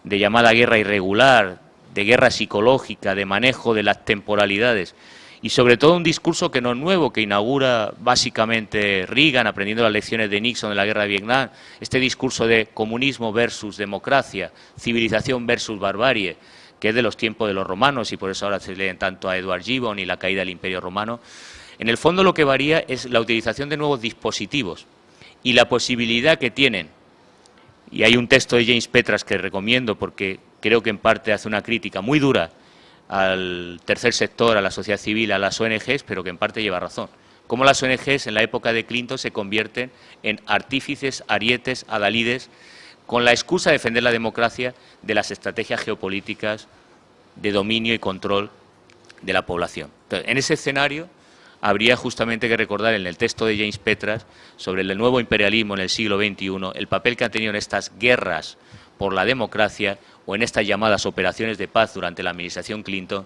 de llamada guerra irregular, de guerra psicológica, de manejo de las temporalidades, y sobre todo un discurso que no es nuevo, que inaugura básicamente Reagan, aprendiendo las lecciones de Nixon de la guerra de Vietnam, este discurso de comunismo versus democracia, civilización versus barbarie, que es de los tiempos de los romanos, y por eso ahora se leen tanto a Edward Gibbon y la caída del Imperio Romano. En el fondo lo que varía es la utilización de nuevos dispositivos y la posibilidad que tienen, y hay un texto de James Petras que recomiendo porque creo que en parte hace una crítica muy dura al tercer sector, a la sociedad civil, a las ONGs, pero que en parte lleva razón. Cómo las ONGs en la época de Clinton se convierten en artífices, arietes, adalides, con la excusa de defender la democracia de las estrategias geopolíticas de dominio y control de la población. Entonces, en ese escenario habría justamente que recordar en el texto de James Petras sobre el nuevo imperialismo en el siglo XXI, el papel que han tenido en estas guerras por la democracia o en estas llamadas operaciones de paz durante la administración Clinton,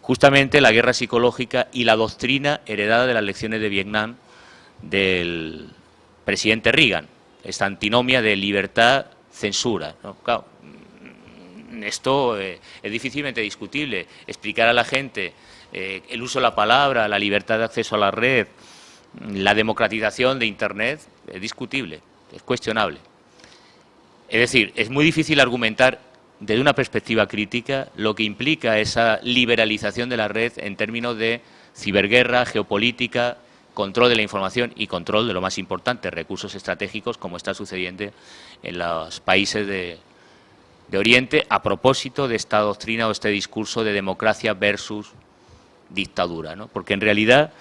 justamente la guerra psicológica y la doctrina heredada de las lecciones de Vietnam del presidente Reagan, esta antinomia de libertad, censura, ¿no? Claro, esto es difícilmente discutible. Explicar a la gente el uso de la palabra, la libertad de acceso a la red, la democratización de Internet, es discutible, es cuestionable. Es decir, es muy difícil argumentar desde una perspectiva crítica lo que implica esa liberalización de la red en términos de ciberguerra, geopolítica, control de la información y control de lo más importante, recursos estratégicos, como está sucediendo en los países de Oriente, a propósito de esta doctrina o este discurso de democracia versus dictadura, ¿no? Porque en realidad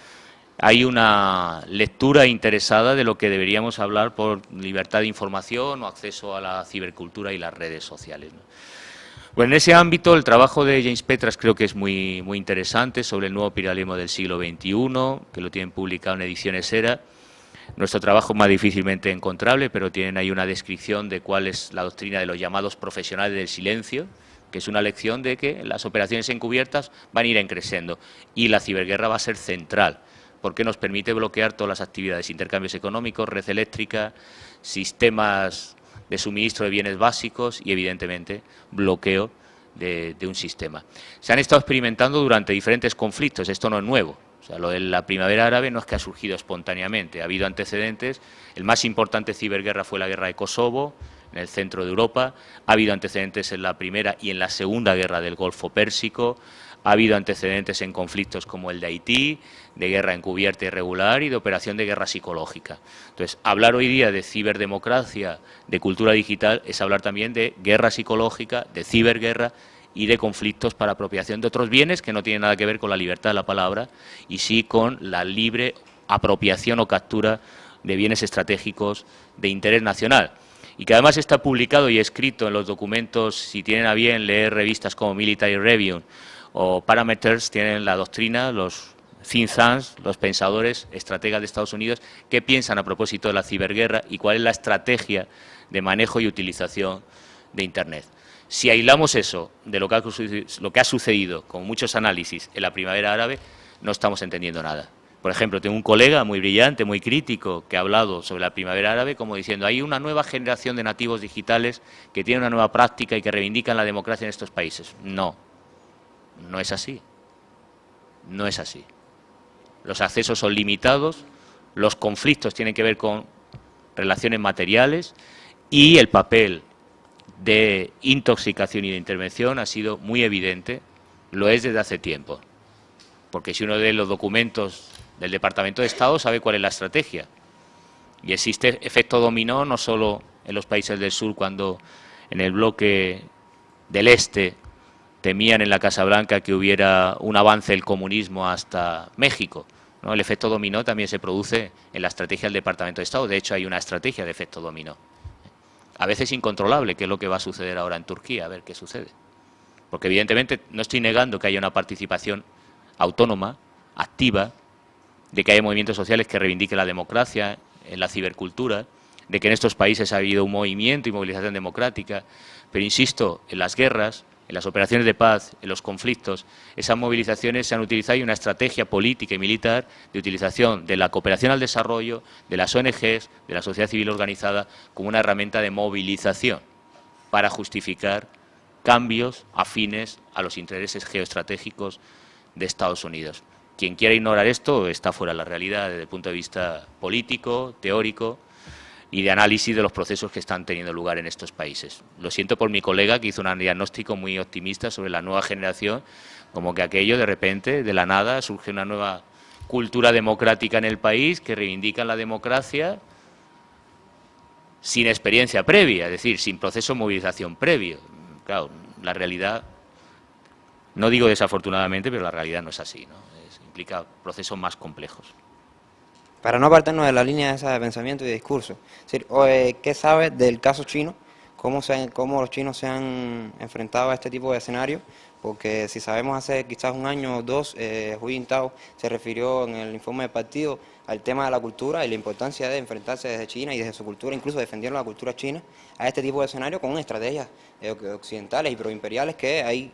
hay una lectura interesada de lo que deberíamos hablar por libertad de información o acceso a la cibercultura y las redes sociales, ¿no? Bueno, en ese ámbito el trabajo de James Petras creo que es muy interesante sobre el nuevo pluralismo del siglo XXI, que lo tienen publicado en Ediciones Era. Nuestro trabajo es más difícilmente encontrable, pero tienen ahí una descripción de cuál es la doctrina de los llamados profesionales del silencio, que es una lección de que las operaciones encubiertas van a ir creciendo y la ciberguerra va a ser central, porque nos permite bloquear todas las actividades, intercambios económicos, red eléctrica, sistemas de suministro de bienes básicos y, evidentemente, bloqueo de un sistema. Se han estado experimentando durante diferentes conflictos, esto no es nuevo. O sea, lo de la primavera árabe no es que ha surgido espontáneamente, ha habido antecedentes. El más importante ciberguerra fue la guerra de Kosovo, en el centro de Europa. Ha habido antecedentes en la primera y en la segunda guerra del Golfo Pérsico. Ha habido antecedentes en conflictos como el de Haití, de guerra encubierta irregular y de operación de guerra psicológica. Entonces, hablar hoy día de ciberdemocracia, de cultura digital, es hablar también de guerra psicológica, de ciberguerra y de conflictos para apropiación de otros bienes que no tienen nada que ver con la libertad de la palabra y sí con la libre apropiación o captura de bienes estratégicos de interés nacional. Y que además está publicado y escrito en los documentos, si tienen a bien leer revistas como Military Review o Parameters, tienen la doctrina, los think tanks, los pensadores, estrategas de Estados Unidos, qué piensan a propósito de la ciberguerra y cuál es la estrategia de manejo y utilización de Internet. Si aislamos eso de lo que ha sucedido con muchos análisis en la primavera árabe, no estamos entendiendo nada. Por ejemplo, tengo un colega muy brillante, muy crítico, que ha hablado sobre la primavera árabe como diciendo hay una nueva generación de nativos digitales que tienen una nueva práctica y que reivindican la democracia en estos países. No, no es así. No es así. Los accesos son limitados, los conflictos tienen que ver con relaciones materiales y el papel de intoxicación y de intervención ha sido muy evidente, lo es desde hace tiempo. Porque si uno lee los documentos del Departamento de Estado sabe cuál es la estrategia. Y existe efecto dominó no solo en los países del sur, cuando en el bloque del este temían en la Casa Blanca que hubiera un avance del comunismo hasta México, ¿no? El efecto dominó también se produce en la estrategia del Departamento de Estado. De hecho, hay una estrategia de efecto dominó. A veces incontrolable, que es lo que va a suceder ahora en Turquía, a ver qué sucede. Porque evidentemente no estoy negando que haya una participación autónoma, activa, de que haya movimientos sociales que reivindiquen la democracia, en la cibercultura, de que en estos países ha habido un movimiento y movilización democrática, pero insisto, en las guerras, en las operaciones de paz, en los conflictos, esas movilizaciones se han utilizado y una estrategia política y militar de utilización de la cooperación al desarrollo, de las ONGs, de la sociedad civil organizada, como una herramienta de movilización para justificar cambios afines a los intereses geoestratégicos de Estados Unidos. Quien quiera ignorar esto está fuera de la realidad desde el punto de vista político, teórico y de análisis de los procesos que están teniendo lugar en estos países. Lo siento por mi colega que hizo un diagnóstico muy optimista sobre la nueva generación, como que aquello de repente, de la nada, surge una nueva cultura democrática en el país que reivindica la democracia sin experiencia previa, es decir, sin proceso de movilización previo. Claro, la realidad, no digo desafortunadamente, pero la realidad no es así, ¿no? Implica procesos más complejos. Para no apartarnos de la línea esa de pensamiento y de discurso, es decir, ¿qué sabes del caso chino? ¿Cómo los chinos se han enfrentado a este tipo de escenarios? Porque si sabemos hace quizás un año o dos, Hu Jintao se refirió en el informe del partido al tema de la cultura y la importancia de enfrentarse desde China y desde su cultura, incluso defendiendo la cultura china, a este tipo de escenarios con estrategias occidentales y proimperiales que hay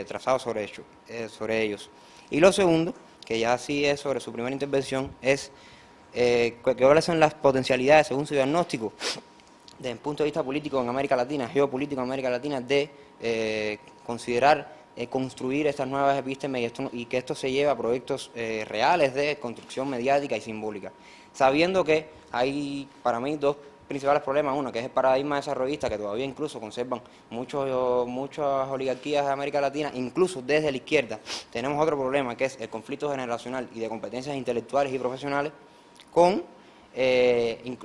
trazados sobre ellos. Y lo segundo, que ya sí es sobre su primera intervención, es cuáles son las potencialidades, según su diagnóstico, desde el punto de vista político en América Latina, geopolítico en América Latina, de considerar construir estas nuevas epístemes y que esto se lleve a proyectos reales de construcción mediática y simbólica. Sabiendo que hay, para mí, dos principales problemas. Uno, que es el paradigma desarrollista, que todavía incluso conservan muchas oligarquías de América Latina, incluso desde la izquierda. Tenemos otro problema, que es el conflicto generacional y de competencias intelectuales y profesionales,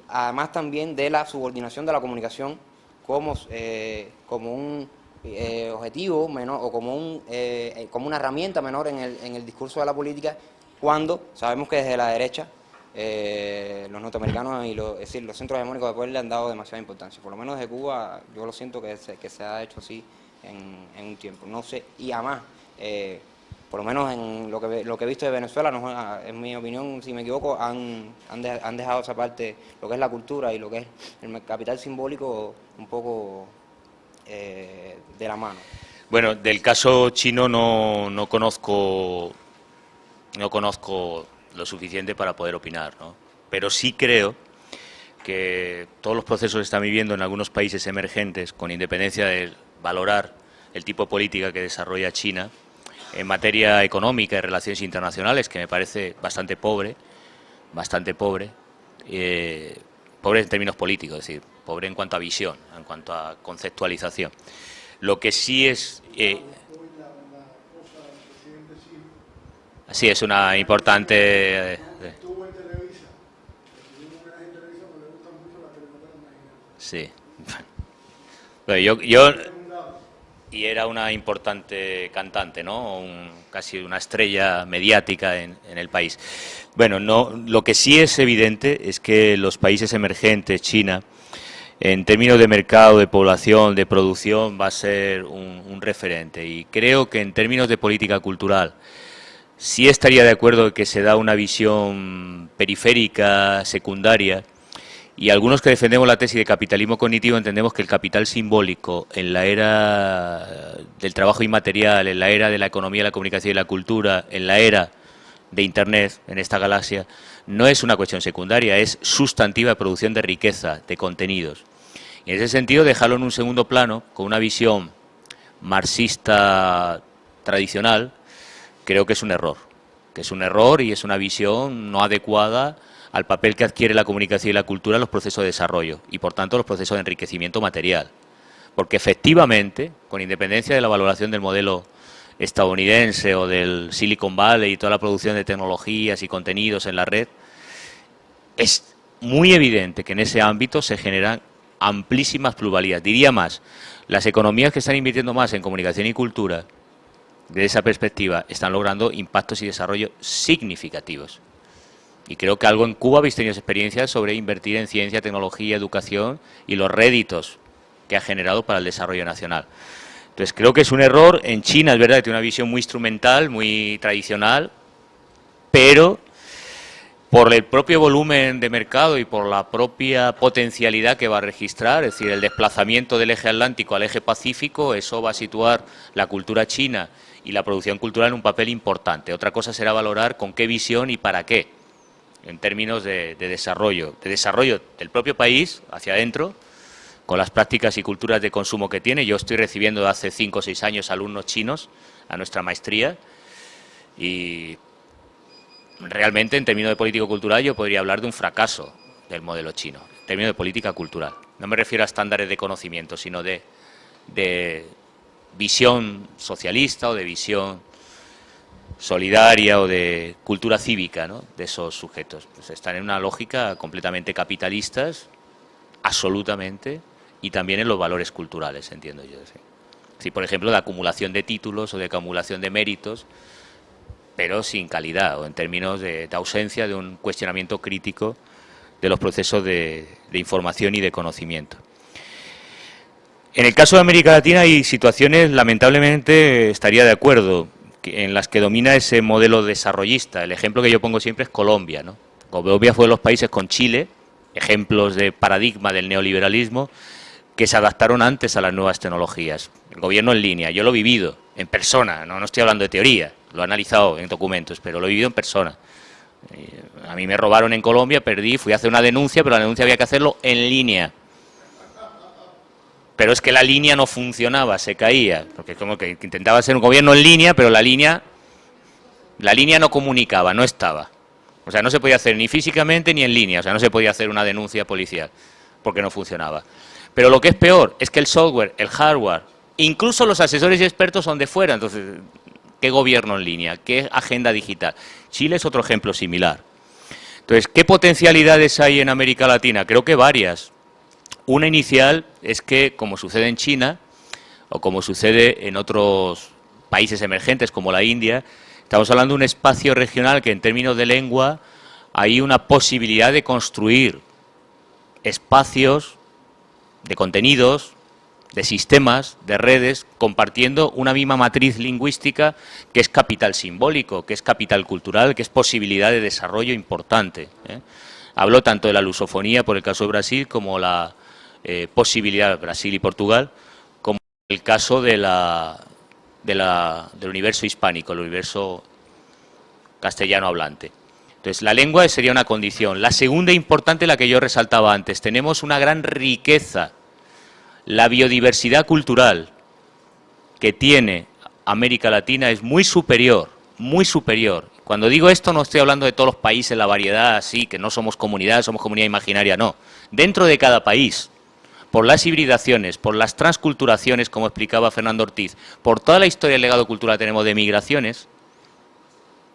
además también de la subordinación de la comunicación como un objetivo menor o como una herramienta menor en el discurso de la política, cuando sabemos que desde la derecha los norteamericanos y es decir, los centros hegemónicos de poder le han dado demasiada importancia. Por lo menos desde Cuba yo lo siento que se ha hecho así en un tiempo. No sé, y además, por lo menos en lo que he visto de Venezuela, no, en mi opinión, si me equivoco, han dejado esa parte, lo que es la cultura y lo que es el capital simbólico, un poco de la mano. Bueno, del caso chino no conozco lo suficiente para poder opinar, ¿no? Pero sí creo que todos los procesos que están viviendo en algunos países emergentes, con independencia de valorar el tipo de política que desarrolla China, en materia económica y relaciones internacionales, que me parece bastante pobre en términos políticos, es decir, pobre en cuanto a visión, en cuanto a conceptualización. Lo que sí es... sí, es una importante... Estuvo en Televisa, recibió un homenaje en Televisa porque le gustan mucho las telenovelas mexicanas. Sí. Bueno, y era una importante cantante, ¿no? Casi una estrella mediática en el país. Bueno, lo que sí es evidente es que los países emergentes, China, en términos de mercado, de población, de producción, va a ser un referente. Y creo que en términos de política cultural, sí estaría de acuerdo en que se da una visión periférica, secundaria, y algunos que defendemos la tesis de capitalismo cognitivo entendemos que el capital simbólico en la era del trabajo inmaterial, en la era de la economía, la comunicación y la cultura, en la era de Internet, en esta galaxia, no es una cuestión secundaria, es sustantiva de producción de riqueza, de contenidos. Y en ese sentido, dejarlo en un segundo plano, con una visión marxista tradicional, creo que es un error y es una visión no adecuada al papel que adquiere la comunicación y la cultura en los procesos de desarrollo y, por tanto, los procesos de enriquecimiento material. Porque, efectivamente, con independencia de la valoración del modelo estadounidense o del Silicon Valley y toda la producción de tecnologías y contenidos en la red, es muy evidente que en ese ámbito se generan amplísimas plusvalías. Diría más, las economías que están invirtiendo más en comunicación y cultura, desde esa perspectiva, están logrando impactos y desarrollos significativos. Y creo que algo en Cuba habéis tenido experiencias sobre invertir en ciencia, tecnología, educación y los réditos que ha generado para el desarrollo nacional. Entonces creo que es un error. En China es verdad que tiene una visión muy instrumental, muy tradicional, pero por el propio volumen de mercado y por la propia potencialidad que va a registrar, es decir, el desplazamiento del eje atlántico al eje pacífico, eso va a situar la cultura china y la producción cultural en un papel importante. Otra cosa será valorar con qué visión y para qué, en términos de desarrollo del propio país hacia adentro, con las prácticas y culturas de consumo que tiene. Yo estoy recibiendo hace 5 o 6 años alumnos chinos a nuestra maestría y realmente en términos de político-cultural yo podría hablar de un fracaso del modelo chino, en términos de política cultural. No me refiero a estándares de conocimiento, sino de visión socialista o de visión solidaria o de cultura cívica, ¿no?, de esos sujetos. Pues están en una lógica completamente capitalistas, absolutamente, y también en los valores culturales, entiendo yo. Sí. Sí, por ejemplo, de acumulación de títulos o de acumulación de méritos, pero sin calidad, o en términos de ausencia de un cuestionamiento crítico de los procesos de información y de conocimiento. En el caso de América Latina hay situaciones, lamentablemente, estaría de acuerdo, en las que domina ese modelo desarrollista. El ejemplo que yo pongo siempre es Colombia, ¿no? Colombia fue de los países con Chile, ejemplos de paradigma del neoliberalismo, que se adaptaron antes a las nuevas tecnologías. El gobierno en línea, yo lo he vivido en persona, no estoy hablando de teoría, lo he analizado en documentos, pero lo he vivido en persona. A mí me robaron en Colombia, perdí, fui a hacer una denuncia, pero la denuncia había que hacerlo en línea. Pero es que la línea no funcionaba, se caía, porque es como que intentaba hacer un gobierno en línea, pero la línea no comunicaba, no estaba. O sea, no se podía hacer ni físicamente ni en línea, o sea, no se podía hacer una denuncia policial, porque no funcionaba. Pero lo que es peor es que el software, el hardware, incluso los asesores y expertos son de fuera. Entonces, ¿qué gobierno en línea? ¿Qué agenda digital? Chile es otro ejemplo similar. Entonces, ¿qué potencialidades hay en América Latina? Creo que varias. Una inicial es que, como sucede en China, o como sucede en otros países emergentes como la India, Estamos hablando de un espacio regional que en términos de lengua hay una posibilidad de construir espacios de contenidos, de sistemas, de redes, compartiendo una misma matriz lingüística que es capital simbólico, que es capital cultural, que es posibilidad de desarrollo importante. Hablo tanto de la lusofonía, por el caso de Brasil, como la posibilidad de Brasil y Portugal, como el caso del universo hispánico, el universo castellano hablante. Entonces, la lengua sería una condición. La segunda importante, la que yo resaltaba antes, tenemos una gran riqueza. La biodiversidad cultural que tiene América Latina es muy superior, muy superior. Cuando digo esto no estoy hablando de todos los países, la variedad así, que no somos comunidad imaginaria, no. Dentro de cada país, por las hibridaciones, por las transculturaciones, como explicaba Fernando Ortiz, por toda la historia del legado cultural que tenemos de migraciones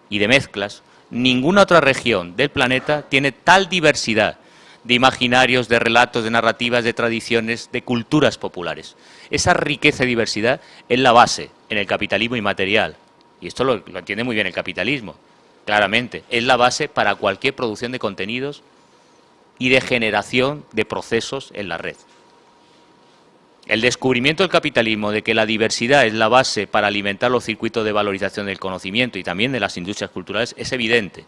y de mezclas, ninguna otra región del planeta tiene tal diversidad de imaginarios, de relatos, de narrativas, de tradiciones, de culturas populares. Esa riqueza y diversidad es la base en el capitalismo inmaterial. Y esto lo entiende muy bien el capitalismo, claramente. Es la base para cualquier producción de contenidos y de generación de procesos en la red. El descubrimiento del capitalismo de que la diversidad es la base para alimentar los circuitos de valorización del conocimiento y también de las industrias culturales es evidente.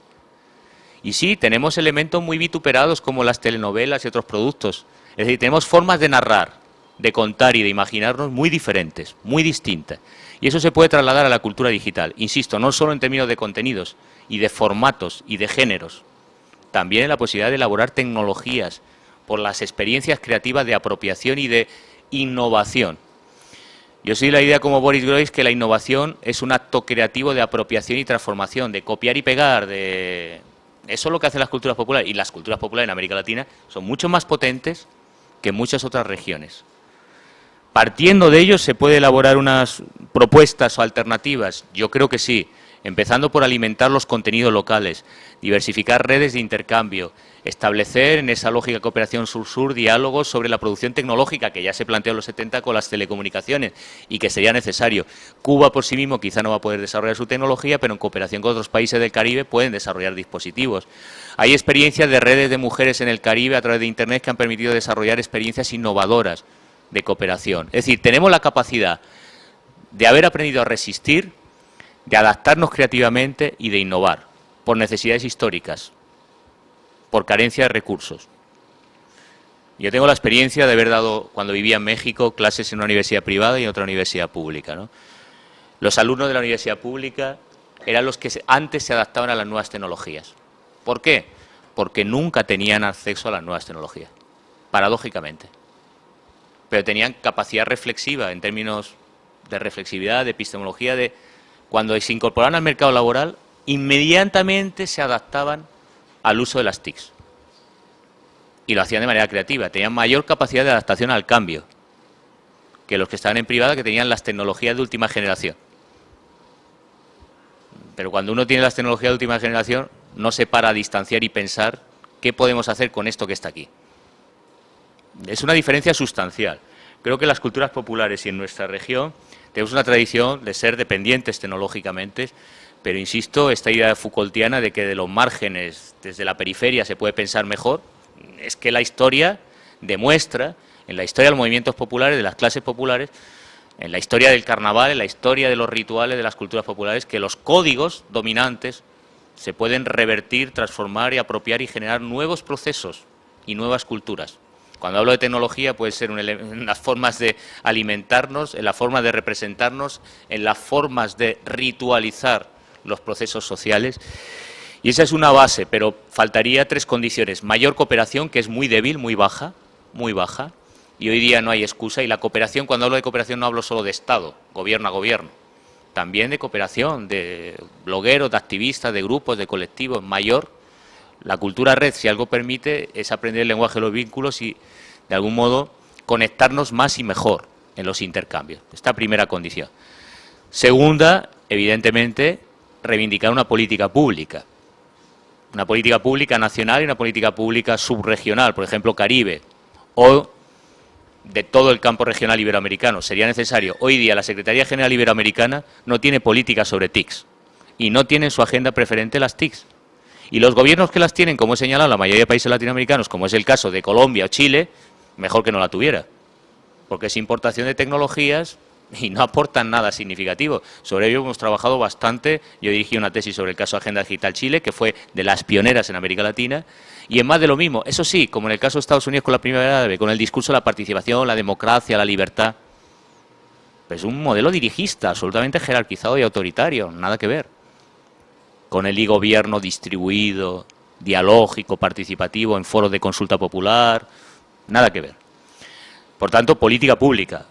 Y sí, tenemos elementos muy vituperados como las telenovelas y otros productos. Es decir, tenemos formas de narrar, de contar y de imaginarnos muy diferentes, muy distintas. Y eso se puede trasladar a la cultura digital. Insisto, no solo en términos de contenidos y de formatos y de géneros, también en la posibilidad de elaborar tecnologías por las experiencias creativas de apropiación y de innovación. Yo soy de la idea como Boris Groys que la innovación es un acto creativo de apropiación y transformación, de copiar y pegar, de... Eso es lo que hacen las culturas populares, y las culturas populares en América Latina son mucho más potentes que en muchas otras regiones. Partiendo de ello se puede elaborar unas propuestas o alternativas, yo creo que sí, empezando por alimentar los contenidos locales, diversificar redes de intercambio, establecer en esa lógica de cooperación sur-sur diálogos sobre la producción tecnológica que ya se planteó en los 70 con las telecomunicaciones y que sería necesario. Cuba por sí mismo quizá no va a poder desarrollar su tecnología, pero en cooperación con otros países del Caribe pueden desarrollar dispositivos. Hay experiencias de redes de mujeres en el Caribe a través de Internet que han permitido desarrollar experiencias innovadoras de cooperación. Es decir, tenemos la capacidad de haber aprendido a resistir, de adaptarnos creativamente y de innovar por necesidades históricas, por carencia de recursos. Yo tengo la experiencia de haber dado, cuando vivía en México, clases en una universidad privada y en otra universidad pública, ¿no? Los alumnos de la universidad pública eran los que antes se adaptaban a las nuevas tecnologías. ¿Por qué? Porque nunca tenían acceso a las nuevas tecnologías, paradójicamente. Pero tenían capacidad reflexiva en términos de reflexividad, de epistemología, de cuando se incorporaban al mercado laboral, inmediatamente se adaptaban al uso de las TICs. Y lo hacían de manera creativa, tenían mayor capacidad de adaptación al cambio que los que estaban en privada, que tenían las tecnologías de última generación. Pero cuando uno tiene las tecnologías de última generación, no se para a distanciar y pensar qué podemos hacer con esto que está aquí. Es una diferencia sustancial. Creo que las culturas populares y en nuestra región tenemos una tradición de ser dependientes tecnológicamente, pero insisto, esta idea Foucaultiana de que de los márgenes, desde la periferia, se puede pensar mejor, es que la historia demuestra, en la historia de los movimientos populares, de las clases populares, en la historia del carnaval, en la historia de los rituales de las culturas populares, que los códigos dominantes se pueden revertir, transformar y apropiar y generar nuevos procesos y nuevas culturas. Cuando hablo de tecnología puede ser en las formas de alimentarnos, en la forma de representarnos, en las formas de ritualizar los procesos sociales. Y esa es una base, pero faltaría tres condiciones. Mayor cooperación, que es muy débil, muy baja, y hoy día no hay excusa. Y la cooperación, cuando hablo de cooperación no hablo solo de Estado, gobierno a gobierno, también de cooperación, de blogueros, de activistas, de grupos, de colectivos, mayor. La cultura red, si algo permite, es aprender el lenguaje de los vínculos y, de algún modo, conectarnos más y mejor en los intercambios. Esta primera condición. Segunda, evidentemente, reivindicar una política pública nacional y una política pública subregional, por ejemplo, Caribe, o de todo el campo regional iberoamericano. Sería necesario. Hoy día la Secretaría General Iberoamericana no tiene política sobre TICs. y no tienen su agenda preferente las TICs. Y los gobiernos que las tienen, como he señalado, la mayoría de países latinoamericanos, como es el caso de Colombia o Chile, mejor que no la tuviera, porque es importación de tecnologías y no aportan nada significativo. Sobre ello hemos trabajado bastante. Yo dirigí una tesis sobre el caso Agenda Digital Chile, que fue de las pioneras en América Latina, y es más de lo mismo. Eso sí, como en el caso de Estados Unidos con la Primavera Árabe, con el discurso de la participación, la democracia, la libertad, pues un modelo dirigista, absolutamente jerarquizado y autoritario, nada que ver con el e-gobierno distribuido, dialógico, participativo, en foros de consulta popular, nada que ver. Por tanto, política pública,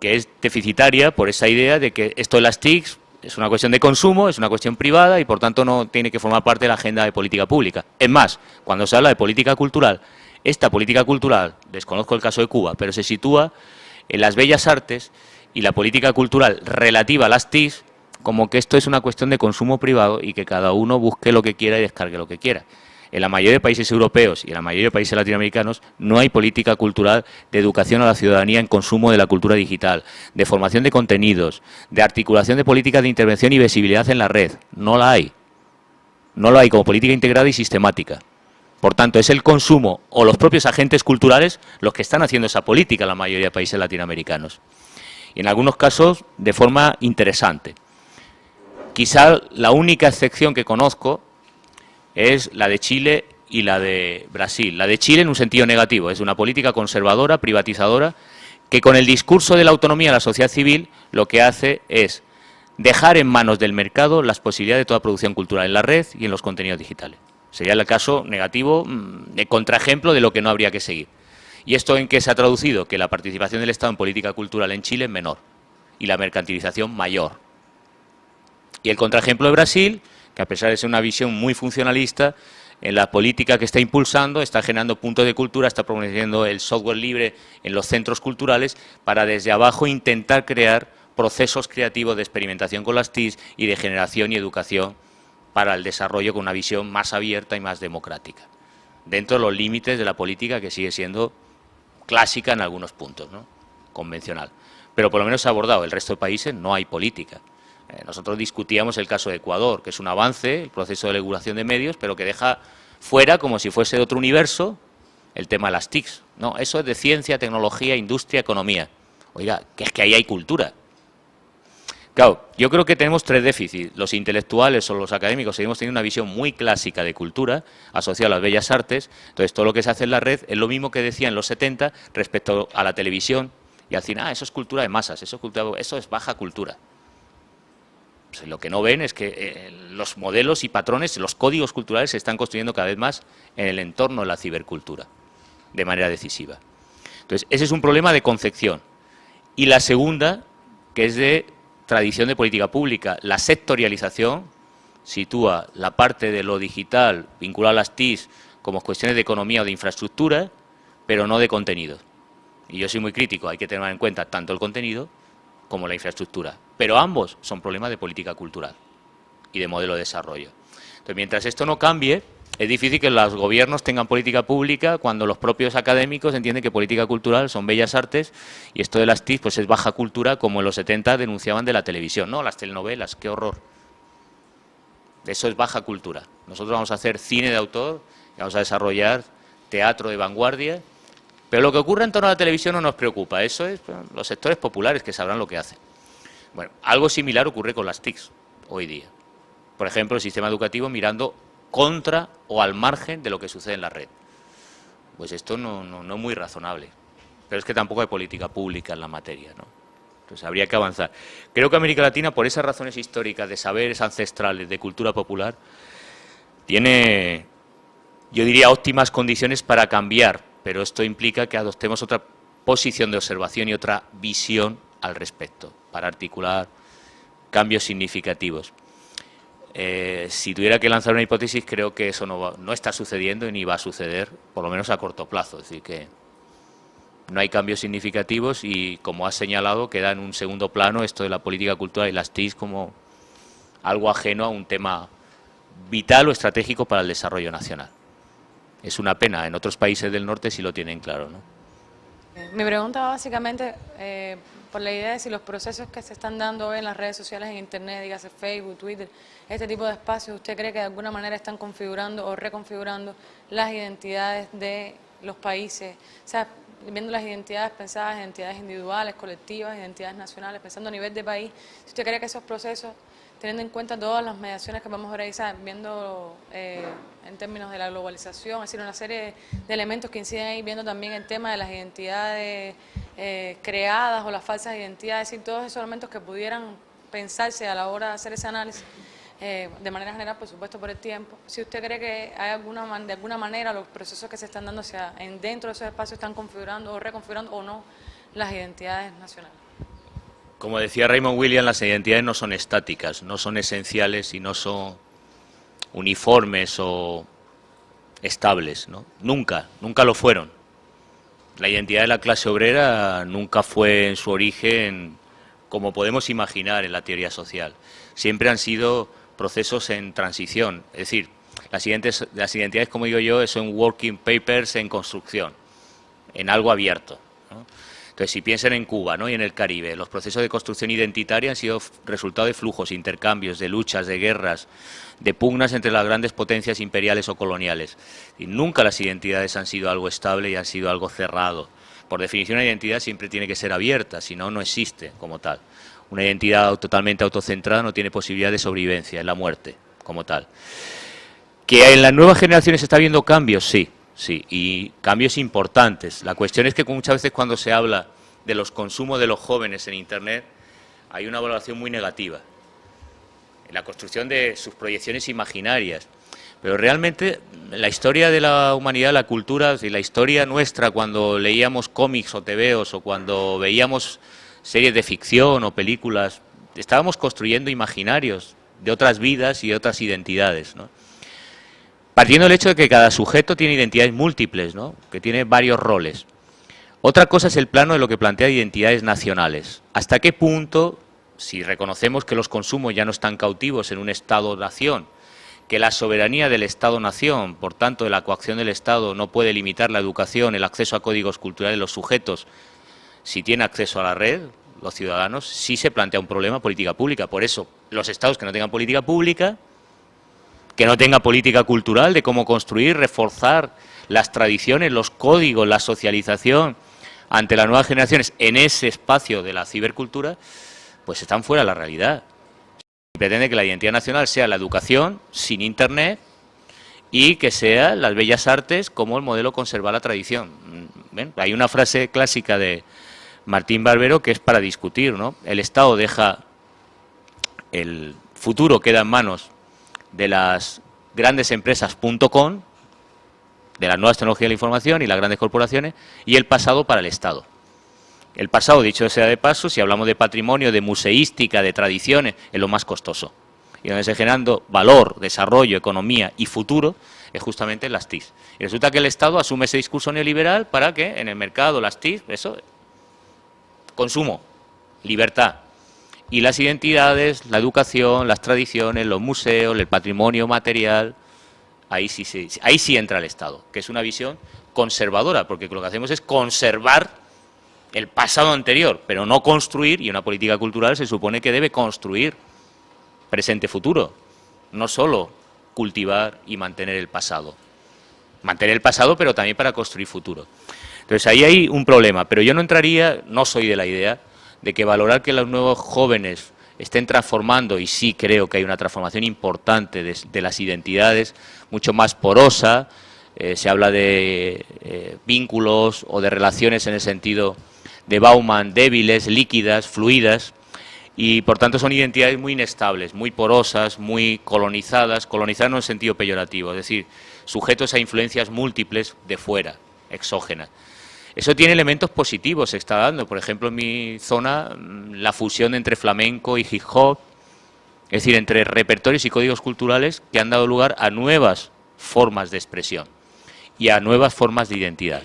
que es deficitaria por esa idea de que esto de las TICs es una cuestión de consumo, es una cuestión privada y por tanto no tiene que formar parte de la agenda de política pública. Es más, cuando se habla de política cultural, esta política cultural, desconozco el caso de Cuba, pero se sitúa en las bellas artes y la política cultural relativa a las TICs como que esto es una cuestión de consumo privado y que cada uno busque lo que quiera y descargue lo que quiera. En la mayoría de países europeos y en la mayoría de países latinoamericanos no hay política cultural de educación a la ciudadanía en consumo de la cultura digital, de formación de contenidos, de articulación de políticas de intervención y visibilidad en la red. No la hay. No la hay como política integrada y sistemática. Por tanto, es el consumo o los propios agentes culturales los que están haciendo esa política en la mayoría de países latinoamericanos. Y en algunos casos de forma interesante. Quizá la única excepción que conozco es la de Chile y la de Brasil. La de Chile en un sentido negativo, es una política conservadora, privatizadora, que con el discurso de la autonomía de la sociedad civil lo que hace es dejar en manos del mercado las posibilidades de toda producción cultural en la red y en los contenidos digitales. Sería el caso negativo, de contraejemplo de lo que no habría que seguir. ¿Y esto en qué se ha traducido? Que la participación del Estado en política cultural en Chile es menor y la mercantilización mayor. Y el contraejemplo de Brasil, que a pesar de ser una visión muy funcionalista, en la política que está impulsando, está generando puntos de cultura, está promoviendo el software libre en los centros culturales para desde abajo intentar crear procesos creativos de experimentación con las TICs y de generación y educación para el desarrollo con una visión más abierta y más democrática, dentro de los límites de la política que sigue siendo clásica en algunos puntos, ¿no? Convencional. Pero por lo menos se ha abordado. El resto de países no hay política. Nosotros discutíamos el caso de Ecuador, que es un avance, el proceso de regulación de medios, pero que deja fuera, como si fuese de otro universo, el tema de las TICs. No, eso es de ciencia, tecnología, industria, economía. Oiga, que es que ahí hay cultura. Claro, yo creo que tenemos tres déficits. Los intelectuales o los académicos seguimos teniendo una visión muy clásica de cultura asociada a las bellas artes. Entonces, todo lo que se hace en la red es lo mismo que decía en los 70 respecto a la televisión. Y al final, eso es cultura de masas, eso es baja cultura. Pues lo que no ven es que los modelos y patrones, los códigos culturales se están construyendo cada vez más en el entorno de la cibercultura, de manera decisiva. Entonces, ese es un problema de concepción. Y la segunda, que es de tradición de política pública, la sectorialización sitúa la parte de lo digital vinculada a las TICs como cuestiones de economía o de infraestructura, pero no de contenido. Y yo soy muy crítico, hay que tener en cuenta tanto el contenido como la infraestructura. Pero ambos son problemas de política cultural y de modelo de desarrollo. Entonces, mientras esto no cambie, es difícil que los gobiernos tengan política pública cuando los propios académicos entienden que política cultural son bellas artes y esto de las TIC pues es baja cultura, como en los 70 denunciaban de la televisión. No, las telenovelas, qué horror. Eso es baja cultura. Nosotros vamos a hacer cine de autor, vamos a desarrollar teatro de vanguardia, pero lo que ocurre en torno a la televisión no nos preocupa. Eso es los sectores populares que sabrán lo que hacen. Bueno, algo similar ocurre con las TICs hoy día. Por ejemplo, el sistema educativo mirando contra o al margen de lo que sucede en la red. Pues esto no es muy razonable. Pero es que tampoco hay política pública en la materia, ¿no? Entonces habría que avanzar. Creo que América Latina, por esas razones históricas de saberes ancestrales, de cultura popular, tiene, yo diría, óptimas condiciones para cambiar, pero esto implica que adoptemos otra posición de observación y otra visión al respecto, para articular cambios significativos. Si tuviera que lanzar una hipótesis, creo que eso no está sucediendo ni va a suceder, por lo menos a corto plazo. Es decir, que no hay cambios significativos y, como has señalado, queda en un segundo plano esto de la política cultural y las TIC como algo ajeno a un tema vital o estratégico para el desarrollo nacional. Es una pena, en otros países del norte sí lo tienen claro, ¿no? Mi pregunta va básicamente por la idea de si los procesos que se están dando hoy en las redes sociales, en Internet, dígase Facebook, Twitter, este tipo de espacios, ¿usted cree que de alguna manera están configurando o reconfigurando las identidades de los países? O sea, viendo las identidades pensadas, identidades individuales, colectivas, identidades nacionales, pensando a nivel de país, si usted cree que esos procesos, teniendo en cuenta todas las mediaciones que vamos a realizar, viendo en términos de la globalización, es decir, una serie de elementos que inciden ahí, viendo también el tema de las identidades creadas o las falsas identidades, es decir, todos esos elementos que pudieran pensarse a la hora de hacer ese análisis, de manera general, por supuesto, por el tiempo. Si usted cree que hay de alguna manera los procesos que se están dando dentro de esos espacios están configurando o reconfigurando o no las identidades nacionales. Como decía Raymond Williams, las identidades no son estáticas, no son esenciales y no son uniformes o estables, ¿no? Nunca lo fueron. La identidad de la clase obrera nunca fue en su origen como podemos imaginar en la teoría social. Siempre han sido procesos en transición, es decir, las identidades, como digo yo, son working papers en construcción, en algo abierto, ¿no? Entonces, si piensan en Cuba, ¿no?, y en el Caribe, los procesos de construcción identitaria han sido resultado de flujos, intercambios, de luchas, de guerras, de pugnas entre las grandes potencias imperiales o coloniales. Y nunca las identidades han sido algo estable y han sido algo cerrado. Por definición, una identidad siempre tiene que ser abierta, si no, no existe como tal. Una identidad totalmente autocentrada no tiene posibilidad de sobrevivencia, es la muerte como tal. ¿Que en las nuevas generaciones se está viendo cambios? Sí. Sí, y cambios importantes. La cuestión es que muchas veces cuando se habla de los consumos de los jóvenes en Internet hay una valoración muy negativa en la construcción de sus proyecciones imaginarias. Pero realmente la historia de la humanidad, la cultura y la historia nuestra cuando leíamos cómics o tebeos o cuando veíamos series de ficción o películas, estábamos construyendo imaginarios de otras vidas y de otras identidades, ¿no? Partiendo del hecho de que cada sujeto tiene identidades múltiples, ¿no?, que tiene varios roles. Otra cosa es el plano de lo que plantea identidades nacionales. ¿Hasta qué punto, si reconocemos que los consumos ya no están cautivos en un Estado-nación, que la soberanía del Estado-nación, por tanto de la coacción del Estado, no puede limitar la educación, el acceso a códigos culturales de los sujetos, si tiene acceso a la red, los ciudadanos, sí se plantea un problema de política pública? Por eso, los Estados que no tengan política pública, que no tenga política cultural de cómo construir, reforzar las tradiciones, los códigos, la socialización ante las nuevas generaciones en ese espacio de la cibercultura, pues están fuera de la realidad. Pretende que la identidad nacional sea la educación sin Internet y que sea las bellas artes como el modelo conservar la tradición. ¿Ven? Hay una frase clásica de Martín Barbero que es para discutir, ¿no? El Estado deja, el futuro queda en manos de las grandes empresas .com, de las nuevas tecnologías de la información y las grandes corporaciones, y el pasado para el Estado. El pasado, dicho sea de paso, si hablamos de patrimonio, de museística, de tradiciones, es lo más costoso. Y donde se generando valor, desarrollo, economía y futuro, es justamente las TIC. Y resulta que el Estado asume ese discurso neoliberal para que en el mercado las TIC, eso, consumo, libertad. Y las identidades, la educación, las tradiciones, los museos, el patrimonio material, ahí sí entra el Estado, que es una visión conservadora, porque lo que hacemos es conservar el pasado anterior, pero no construir, y una política cultural se supone que debe construir presente-futuro, no solo cultivar y mantener el pasado. Mantener el pasado, pero también para construir futuro. Entonces ahí hay un problema, pero yo no entraría, no soy de la idea, de que valorar que los nuevos jóvenes estén transformando, y sí creo que hay una transformación importante de las identidades, mucho más porosa, se habla de vínculos o de relaciones en el sentido de Bauman, débiles, líquidas, fluidas, y por tanto son identidades muy inestables, muy porosas, muy colonizadas no en el sentido peyorativo, es decir, sujetos a influencias múltiples de fuera, exógenas. Eso tiene elementos positivos, se está dando. Por ejemplo, en mi zona, la fusión entre flamenco y hip hop, es decir, entre repertorios y códigos culturales que han dado lugar a nuevas formas de expresión y a nuevas formas de identidad.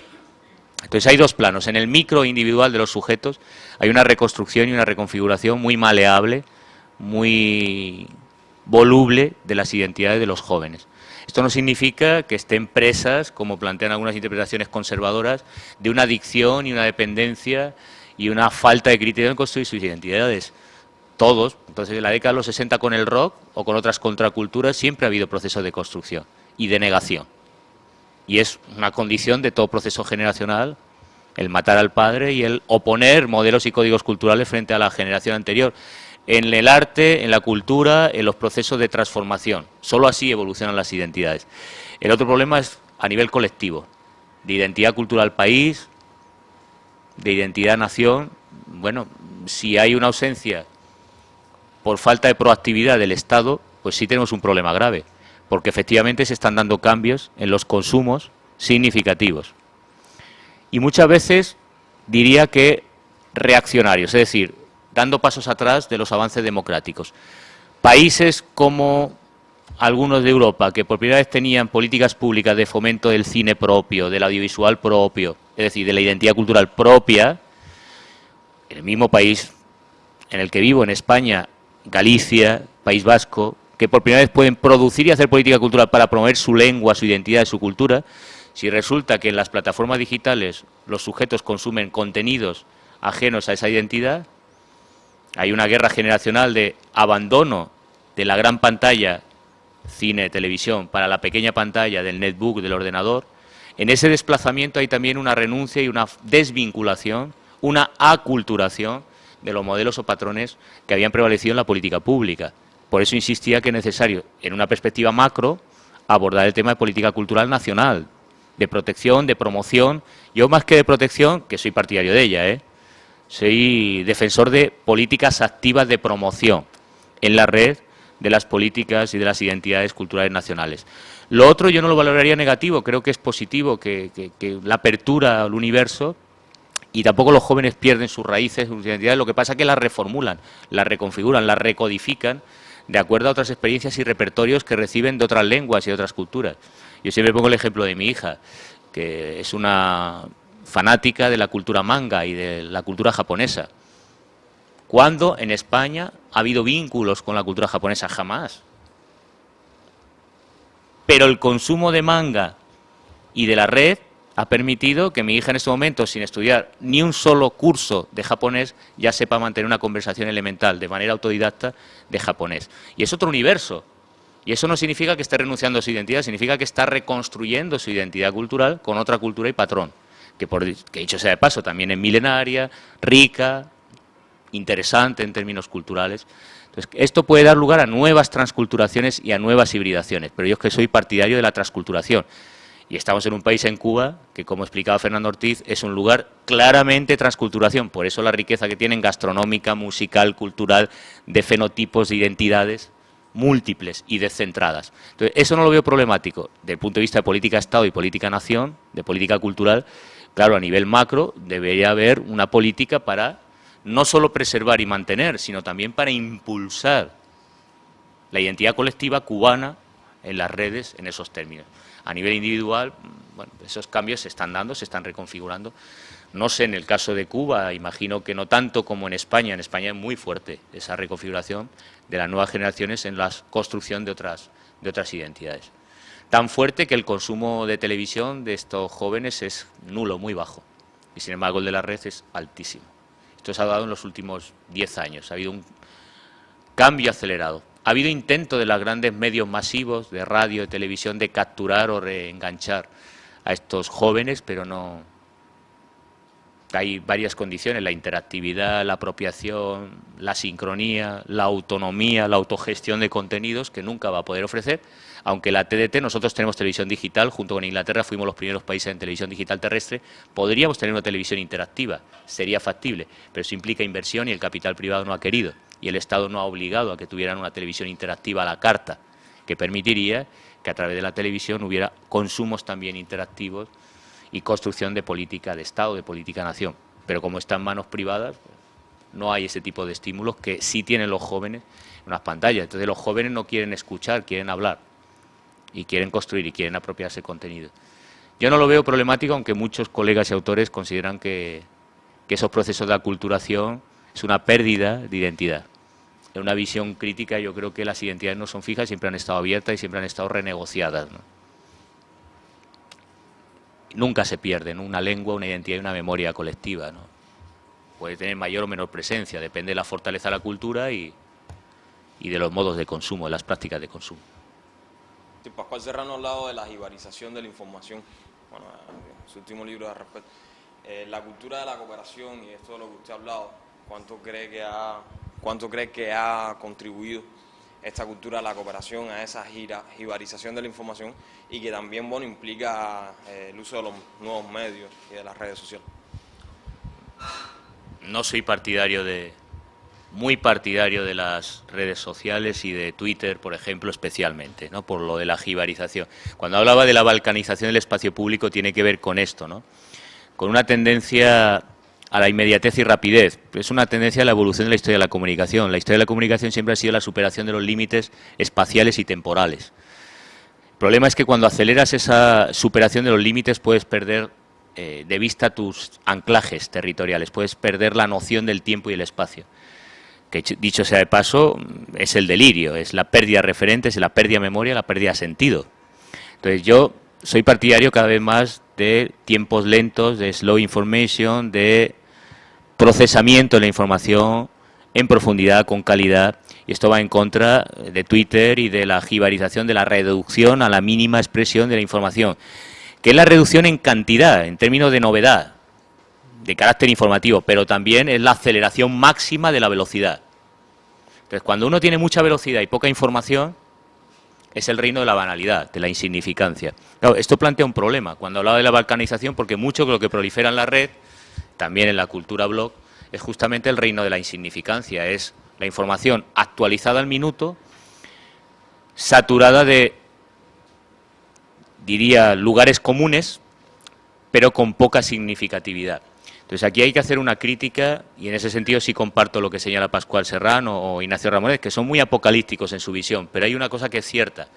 Entonces hay dos planos. En el micro individual de los sujetos hay una reconstrucción y una reconfiguración muy maleable, muy voluble de las identidades de los jóvenes. Esto no significa que estén presas, como plantean algunas interpretaciones conservadoras, de una adicción y una dependencia y una falta de criterio en construir sus identidades. Todos, entonces en la década de los 60 con el rock o con otras contraculturas siempre ha habido procesos de construcción y de negación. Y es una condición de todo proceso generacional el matar al padre y el oponer modelos y códigos culturales frente a la generación anterior. En el arte, en la cultura, en los procesos de transformación. Solo así evolucionan las identidades. El otro problema es a nivel colectivo, de identidad cultural país, de identidad nación. Bueno, si hay una ausencia por falta de proactividad del Estado, pues sí tenemos un problema grave, porque efectivamente se están dando cambios en los consumos significativos. Y muchas veces diría que reaccionarios, es decir, dando pasos atrás de los avances democráticos. Países como algunos de Europa, que por primera vez tenían políticas públicas de fomento del cine propio, del audiovisual propio, es decir, de la identidad cultural propia, el mismo país en el que vivo, en España, Galicia, País Vasco, que por primera vez pueden producir y hacer política cultural para promover su lengua, su identidad, su cultura. Si resulta que en las plataformas digitales los sujetos consumen contenidos ajenos a esa identidad, hay una guerra generacional de abandono de la gran pantalla, cine, televisión, para la pequeña pantalla del netbook, del ordenador. En ese desplazamiento hay también una renuncia y una desvinculación, una aculturación de los modelos o patrones que habían prevalecido en la política pública. Por eso insistía que es necesario, en una perspectiva macro, abordar el tema de política cultural nacional, de protección, de promoción. Yo más que de protección, que soy partidario de ella, soy defensor de políticas activas de promoción en la red de las políticas y de las identidades culturales nacionales. Lo otro yo no lo valoraría negativo, creo que es positivo que la apertura al universo, y tampoco los jóvenes pierden sus raíces, sus identidades, lo que pasa es que las reformulan, las reconfiguran, las recodifican de acuerdo a otras experiencias y repertorios que reciben de otras lenguas y de otras culturas. Yo siempre pongo el ejemplo de mi hija, que es una fanática de la cultura manga y de la cultura japonesa. ¿Cuándo en España ha habido vínculos con la cultura japonesa? Jamás. Pero el consumo de manga y de la red ha permitido que mi hija en este momento, sin estudiar ni un solo curso de japonés, ya sepa mantener una conversación elemental de manera autodidacta de japonés. Y es otro universo. Y eso no significa que esté renunciando a su identidad, significa que está reconstruyendo su identidad cultural con otra cultura y patrón, que dicho sea de paso, también es milenaria, rica, interesante en términos culturales. Entonces, esto puede dar lugar a nuevas transculturaciones y a nuevas hibridaciones, pero yo es que soy partidario de la transculturación. Y estamos en un país, en Cuba, que como explicaba Fernando Ortiz, es un lugar claramente transculturación. Por eso la riqueza que tienen gastronómica, musical, cultural, de fenotipos, de identidades múltiples y descentradas. Entonces, eso no lo veo problemático. Desde el punto de vista de política de Estado y política nación, de política cultural, claro, a nivel macro debería haber una política para no solo preservar y mantener, sino también para impulsar la identidad colectiva cubana en las redes en esos términos. A nivel individual, bueno, esos cambios se están dando, se están reconfigurando. No sé, en el caso de Cuba, imagino que no tanto como en España. En España es muy fuerte esa reconfiguración de las nuevas generaciones en la construcción de otras identidades. Tan fuerte que el consumo de televisión de estos jóvenes es nulo, muy bajo. Y sin embargo el de la red es altísimo. Esto se ha dado en los últimos 10 años. Ha habido un cambio acelerado. Ha habido intento de los grandes medios masivos, de radio, de televisión, de capturar o reenganchar a estos jóvenes, pero no. Hay varias condiciones: la interactividad, la apropiación, la sincronía, la autonomía, la autogestión de contenidos que nunca va a poder ofrecer, aunque la TDT, nosotros tenemos televisión digital, junto con Inglaterra fuimos los primeros países en televisión digital terrestre, podríamos tener una televisión interactiva, sería factible, pero eso implica inversión y el capital privado no ha querido, y el Estado no ha obligado a que tuvieran una televisión interactiva a la carta, que permitiría que a través de la televisión hubiera consumos también interactivos y construcción de política de Estado, de política nación. Pero como está en manos privadas, no hay ese tipo de estímulos que sí tienen los jóvenes en unas pantallas. Entonces los jóvenes no quieren escuchar, quieren hablar, y quieren construir, y quieren apropiarse contenido. Yo no lo veo problemático, aunque muchos colegas y autores consideran que esos procesos de aculturación es una pérdida de identidad. en una visión crítica, yo creo que las identidades no son fijas, siempre han estado abiertas y siempre han estado renegociadas, ¿no? Nunca se pierden una lengua, una identidad y una memoria colectiva, ¿no? Puede tener mayor o menor presencia, depende de la fortaleza de la cultura y de los modos de consumo, de las prácticas de consumo. Sí, Pascual Serrano ha hablado de la jibarización de la información, bueno, en su último libro al respecto. La cultura de la cooperación, y esto de lo que usted ha hablado, ¿cuánto cree que ha contribuido esta cultura de la cooperación a esa jibarización de la información y que también, bueno, implica el uso de los nuevos medios y de las redes sociales? No soy muy partidario de las redes sociales y de Twitter, por ejemplo, especialmente, ¿no? Por lo de la jibarización. Cuando hablaba de la balcanización del espacio público tiene que ver con esto, ¿no? Con una tendencia a la inmediatez y rapidez. Es una tendencia a la evolución de la historia de la comunicación. La historia de la comunicación siempre ha sido la superación de los límites espaciales y temporales. El problema es que cuando aceleras esa superación de los límites puedes perder de vista tus anclajes territoriales, puedes perder la noción del tiempo y el espacio. Que dicho sea de paso, es el delirio, es la pérdida de referentes, es la pérdida de memoria, la pérdida de sentido. Entonces yo soy partidario cada vez más de tiempos lentos, de slow information, de procesamiento de la información en profundidad, con calidad, y esto va en contra de Twitter y de la jibarización, de la reducción a la mínima expresión de la información, que es la reducción en cantidad, en términos de novedad, de carácter informativo, pero también es la aceleración máxima de la velocidad. Entonces, cuando uno tiene mucha velocidad y poca información, es el reino de la banalidad, de la insignificancia. Claro, esto plantea un problema. Cuando hablaba de la balcanización, porque mucho de lo que prolifera en la red, también en la cultura blog, es justamente el reino de la insignificancia, es la información actualizada al minuto, saturada de, diría, lugares comunes, pero con poca significatividad. Entonces aquí hay que hacer una crítica, y en ese sentido sí comparto lo que señala Pascual Serrano o Ignacio Ramonet, que son muy apocalípticos en su visión, pero hay una cosa que es cierta,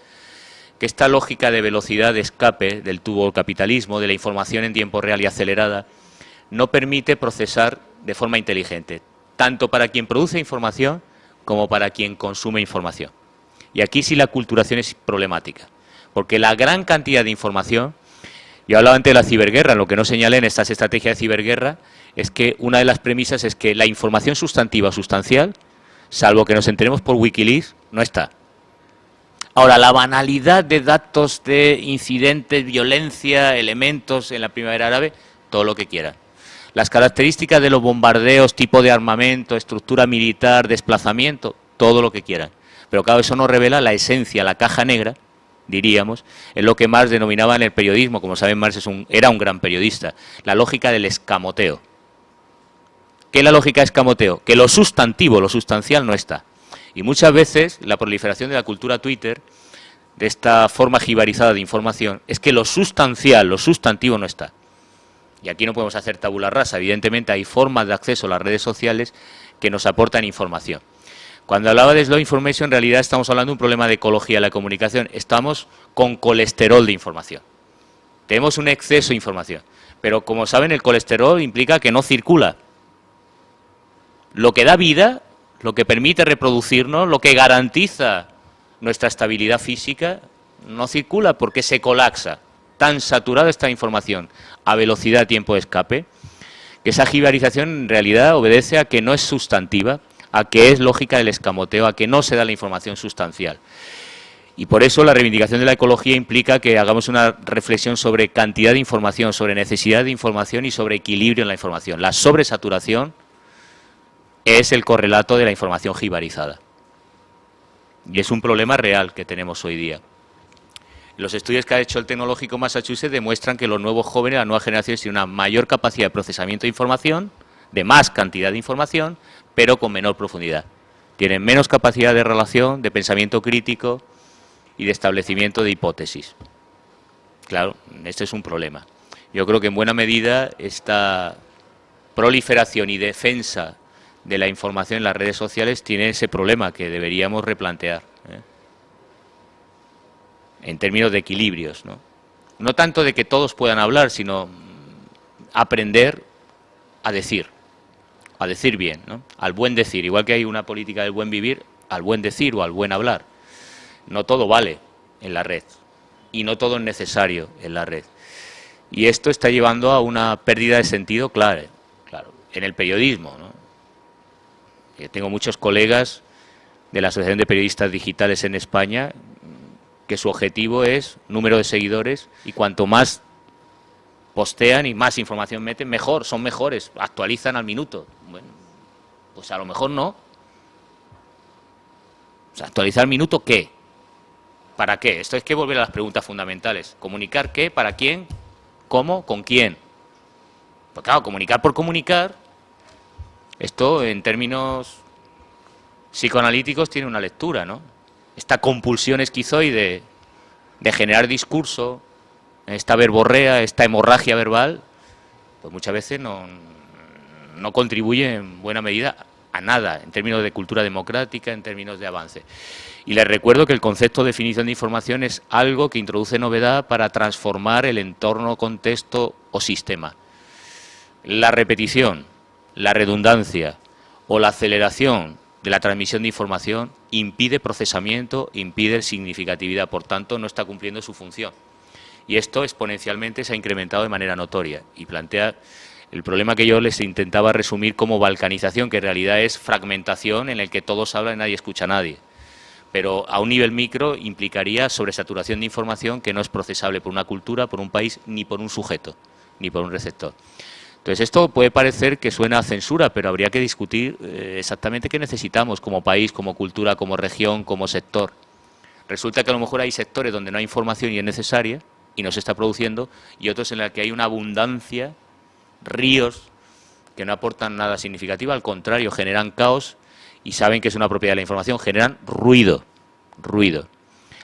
que esta lógica de velocidad de escape del tubo del capitalismo, de la información en tiempo real y acelerada, no permite procesar de forma inteligente, tanto para quien produce información como para quien consume información. Y aquí sí la culturación es problemática, porque la gran cantidad de información, yo hablaba antes de la ciberguerra, lo que no señalé en estas estrategias de ciberguerra es que una de las premisas es que la información sustantiva o sustancial, salvo que nos enteremos por Wikileaks, no está. Ahora, la banalidad de datos de incidentes, violencia, elementos en la primavera árabe, todo lo que quieran. Las características de los bombardeos, tipo de armamento, estructura militar, desplazamiento, todo lo que quieran. Pero claro, eso no revela la esencia, la caja negra, diríamos, es lo que Marx denominaba en el periodismo. Como saben, Marx era un gran periodista, la lógica del escamoteo. ¿Qué es la lógica de escamoteo? Que lo sustantivo, lo sustancial no está. Y muchas veces la proliferación de la cultura Twitter, de esta forma jibarizada de información, es que lo sustancial, lo sustantivo no está. Y aquí no podemos hacer tabula rasa, evidentemente hay formas de acceso a las redes sociales que nos aportan información. Cuando hablaba de slow information, en realidad estamos hablando de un problema de ecología de la comunicación. Estamos con colesterol de información. Tenemos un exceso de información. Pero como saben, el colesterol implica que no circula. Lo que da vida, lo que permite reproducirnos, lo que garantiza nuestra estabilidad física, no circula porque se colapsa. Tan saturada esta información a velocidad, tiempo de escape, que esa jibarización en realidad obedece a que no es sustantiva, a que es lógica del escamoteo, a que no se da la información sustancial. Y por eso la reivindicación de la ecología implica que hagamos una reflexión sobre cantidad de información, sobre necesidad de información y sobre equilibrio en la información. La sobresaturación es el correlato de la información jibarizada. Y es un problema real que tenemos hoy día. Los estudios que ha hecho el Tecnológico Massachusetts demuestran que los nuevos jóvenes, las nuevas generaciones, tienen una mayor capacidad de procesamiento de información, de más cantidad de información, pero con menor profundidad. Tienen menos capacidad de relación, de pensamiento crítico y de establecimiento de hipótesis. Claro, este es un problema. Yo creo que en buena medida esta proliferación y defensa de la información en las redes sociales tiene ese problema que deberíamos replantear, en términos de equilibrios, ¿no? No tanto de que todos puedan hablar, sino aprender a decir. a decir bien, ¿no? Al buen decir, igual que hay una política del buen vivir, al buen decir o al buen hablar. No todo vale en la red y no todo es necesario en la red. Y esto está llevando a una pérdida de sentido claro, en el periodismo, ¿no? Yo tengo muchos colegas de la Asociación de Periodistas Digitales en España que su objetivo es número de seguidores y cuanto más postean y más información meten, mejor, son mejores, actualizan al minuto. Bueno, pues a lo mejor no. O sea, actualizar al minuto, ¿qué? ¿Para qué? Esto es que volver a las preguntas fundamentales. ¿Comunicar qué? ¿Para quién? ¿Cómo? ¿Con quién? Pues claro, comunicar por comunicar, esto en términos psicoanalíticos tiene una lectura, ¿no? Esta compulsión esquizoide de generar discurso, esta verborrea, esta hemorragia verbal, pues muchas veces no contribuye en buena medida a nada, en términos de cultura democrática, en términos de avance. Y les recuerdo que el concepto de definición de información es algo que introduce novedad para transformar el entorno, contexto o sistema. La repetición, la redundancia o la aceleración de la transmisión de información impide procesamiento, impide significatividad, por tanto no está cumpliendo su función. Y esto exponencialmente se ha incrementado de manera notoria y plantea el problema que yo les intentaba resumir como balcanización, que en realidad es fragmentación en el que todos hablan y nadie escucha a nadie. Pero a un nivel micro implicaría sobresaturación de información que no es procesable por una cultura, por un país, ni por un sujeto, ni por un receptor. Entonces esto puede parecer que suena a censura, pero habría que discutir exactamente qué necesitamos como país, como cultura, como región, como sector. Resulta que a lo mejor hay sectores donde no hay información y es necesaria, y no se está produciendo, y otros en los que hay una abundancia, ríos, que no aportan nada significativo, al contrario, generan caos, y saben que es una propiedad de la información, generan ruido.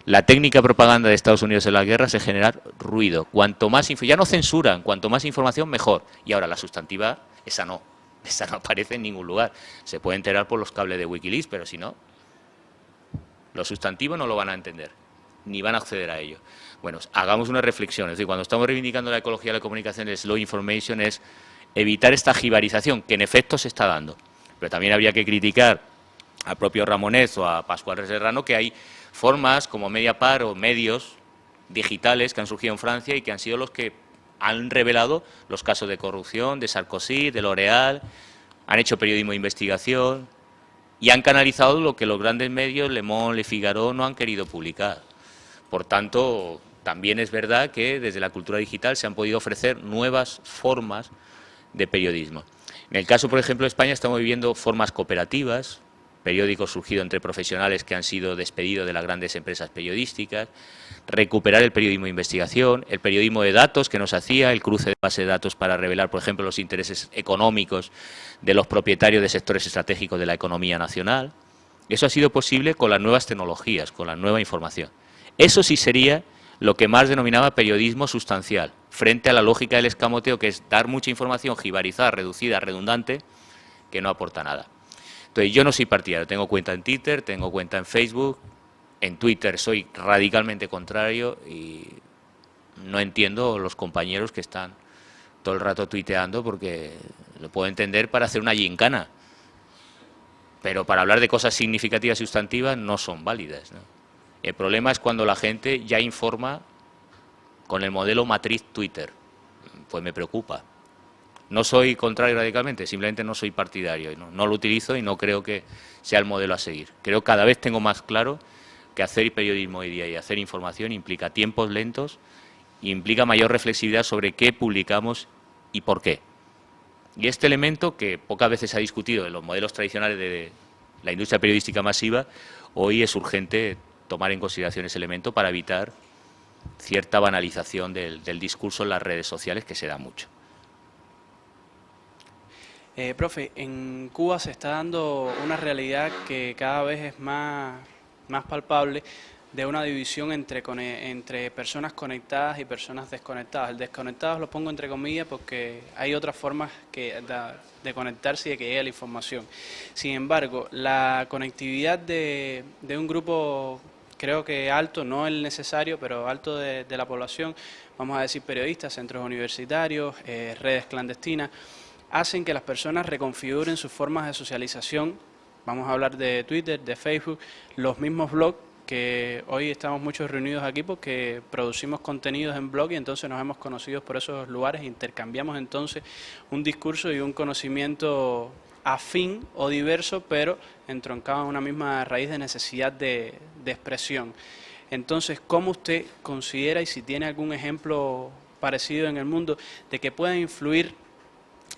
La técnica propaganda de Estados Unidos en la guerra es generar ruido. Cuanto más ya no censuran, cuanto más información, mejor. Y ahora la sustantiva, esa no aparece en ningún lugar. Se puede enterar por los cables de Wikileaks, pero si no, los sustantivos no lo van a entender, ni van a acceder a ello. Bueno, hagamos una reflexión. Es decir, cuando estamos reivindicando la ecología de la comunicación, el slow information es evitar esta jibarización, que en efecto se está dando. Pero también habría que criticar al propio Ramonet o a Pascual Serrano que hay formas como Mediapart o medios digitales que han surgido en Francia y que han sido los que han revelado los casos de corrupción de Sarkozy, de L'Oréal, han hecho periodismo de investigación y han canalizado lo que los grandes medios, Le Monde, Le Figaro, no han querido publicar. Por tanto, también es verdad que desde la cultura digital se han podido ofrecer nuevas formas de periodismo. En el caso, por ejemplo, de España estamos viviendo formas cooperativas, periódicos surgidos entre profesionales que han sido despedidos de las grandes empresas periodísticas, recuperar el periodismo de investigación, el periodismo de datos que nos hacía, el cruce de base de datos para revelar, por ejemplo, los intereses económicos de los propietarios de sectores estratégicos de la economía nacional. Eso ha sido posible con las nuevas tecnologías, con la nueva información. Eso sí sería lo que Marx denominaba periodismo sustancial, frente a la lógica del escamoteo, que es dar mucha información jibarizada, reducida, redundante, que no aporta nada. Entonces, yo no soy partidario, tengo cuenta en Twitter, tengo cuenta en Facebook, en Twitter soy radicalmente contrario y no entiendo los compañeros que están todo el rato tuiteando porque lo puedo entender para hacer una gincana, pero para hablar de cosas significativas y sustantivas no son válidas, ¿no? El problema es cuando la gente ya informa con el modelo matriz Twitter, pues me preocupa. No soy contrario radicalmente, simplemente no soy partidario, no lo utilizo y no creo que sea el modelo a seguir. Creo que cada vez tengo más claro que hacer periodismo hoy día y hacer información implica tiempos lentos e implica mayor reflexividad sobre qué publicamos y por qué. Y este elemento, que pocas veces se ha discutido en los modelos tradicionales de la industria periodística masiva, hoy es urgente tomar en consideración ese elemento para evitar cierta banalización del discurso en las redes sociales, que se da mucho. Profe, en Cuba se está dando una realidad que cada vez es más palpable, de una división entre personas conectadas y personas desconectadas. El desconectados lo pongo entre comillas porque hay otras formas de conectarse y de que llegue la información. Sin embargo, la conectividad de un grupo, creo que alto, no el necesario, pero alto de la población, vamos a decir periodistas, centros universitarios, redes clandestinas, hacen que las personas reconfiguren sus formas de socialización. Vamos a hablar de Twitter, de Facebook, los mismos blogs, que hoy estamos muchos reunidos aquí porque producimos contenidos en blog y entonces nos hemos conocido por esos lugares, intercambiamos entonces un discurso y un conocimiento afín o diverso, pero entroncado en una misma raíz de necesidad de expresión. Entonces, ¿cómo usted considera, y si tiene algún ejemplo parecido en el mundo, de que puedan influir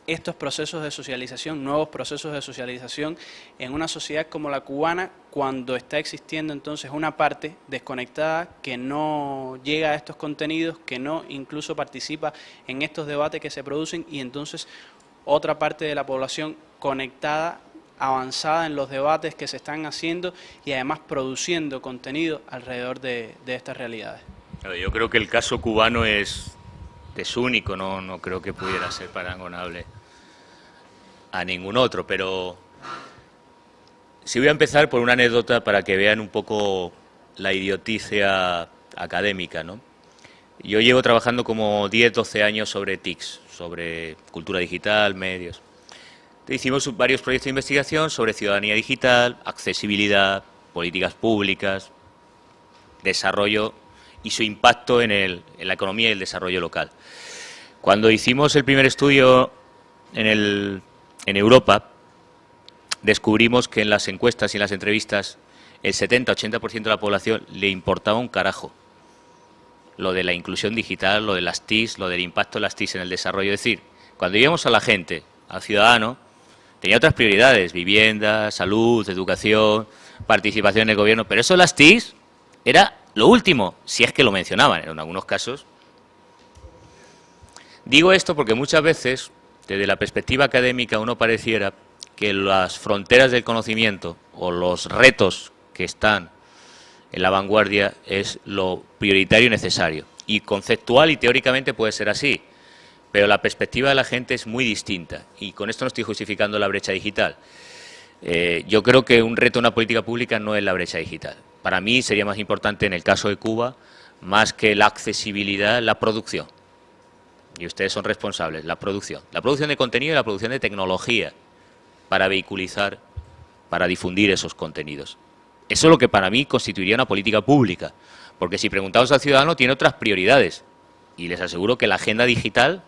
estos procesos de socialización, nuevos procesos de socialización en una sociedad como la cubana, cuando está existiendo entonces una parte desconectada que no llega a estos contenidos, que no incluso participa en estos debates que se producen, y entonces otra parte de la población conectada, avanzada en los debates que se están haciendo y además produciendo contenido alrededor de estas realidades? Yo creo que el caso cubano es único, no creo que pudiera ser parangonable a ningún otro, pero sí voy a empezar por una anécdota para que vean un poco la idioticia académica, ¿no? Yo llevo trabajando como 10, 12 años sobre TICs, sobre cultura digital, medios. Hicimos varios proyectos de investigación sobre ciudadanía digital, accesibilidad, políticas públicas, desarrollo y su impacto en la economía y el desarrollo local. Cuando hicimos el primer estudio en Europa, descubrimos que en las encuestas y en las entrevistas el 70-80% de la población le importaba un carajo lo de la inclusión digital, lo de las TICs, lo del impacto de las TICs en el desarrollo. Es decir, cuando íbamos a la gente, al ciudadano, tenía otras prioridades: vivienda, salud, educación, participación en el gobierno, pero eso de las TICs era lo último, si es que lo mencionaban en algunos casos. Digo esto porque muchas veces, desde la perspectiva académica, uno pareciera que las fronteras del conocimiento o los retos que están en la vanguardia es lo prioritario y necesario. Y conceptual y teóricamente puede ser así, pero la perspectiva de la gente es muy distinta. Y con esto no estoy justificando la brecha digital. Yo creo que un reto en una política pública no es la brecha digital. Para mí sería más importante, en el caso de Cuba, más que la accesibilidad, la producción. Y ustedes son responsables, la producción. La producción de contenido y la producción de tecnología para vehiculizar, para difundir esos contenidos. Eso es lo que para mí constituiría una política pública. Porque si preguntamos al ciudadano, tiene otras prioridades. Y les aseguro que la agenda digital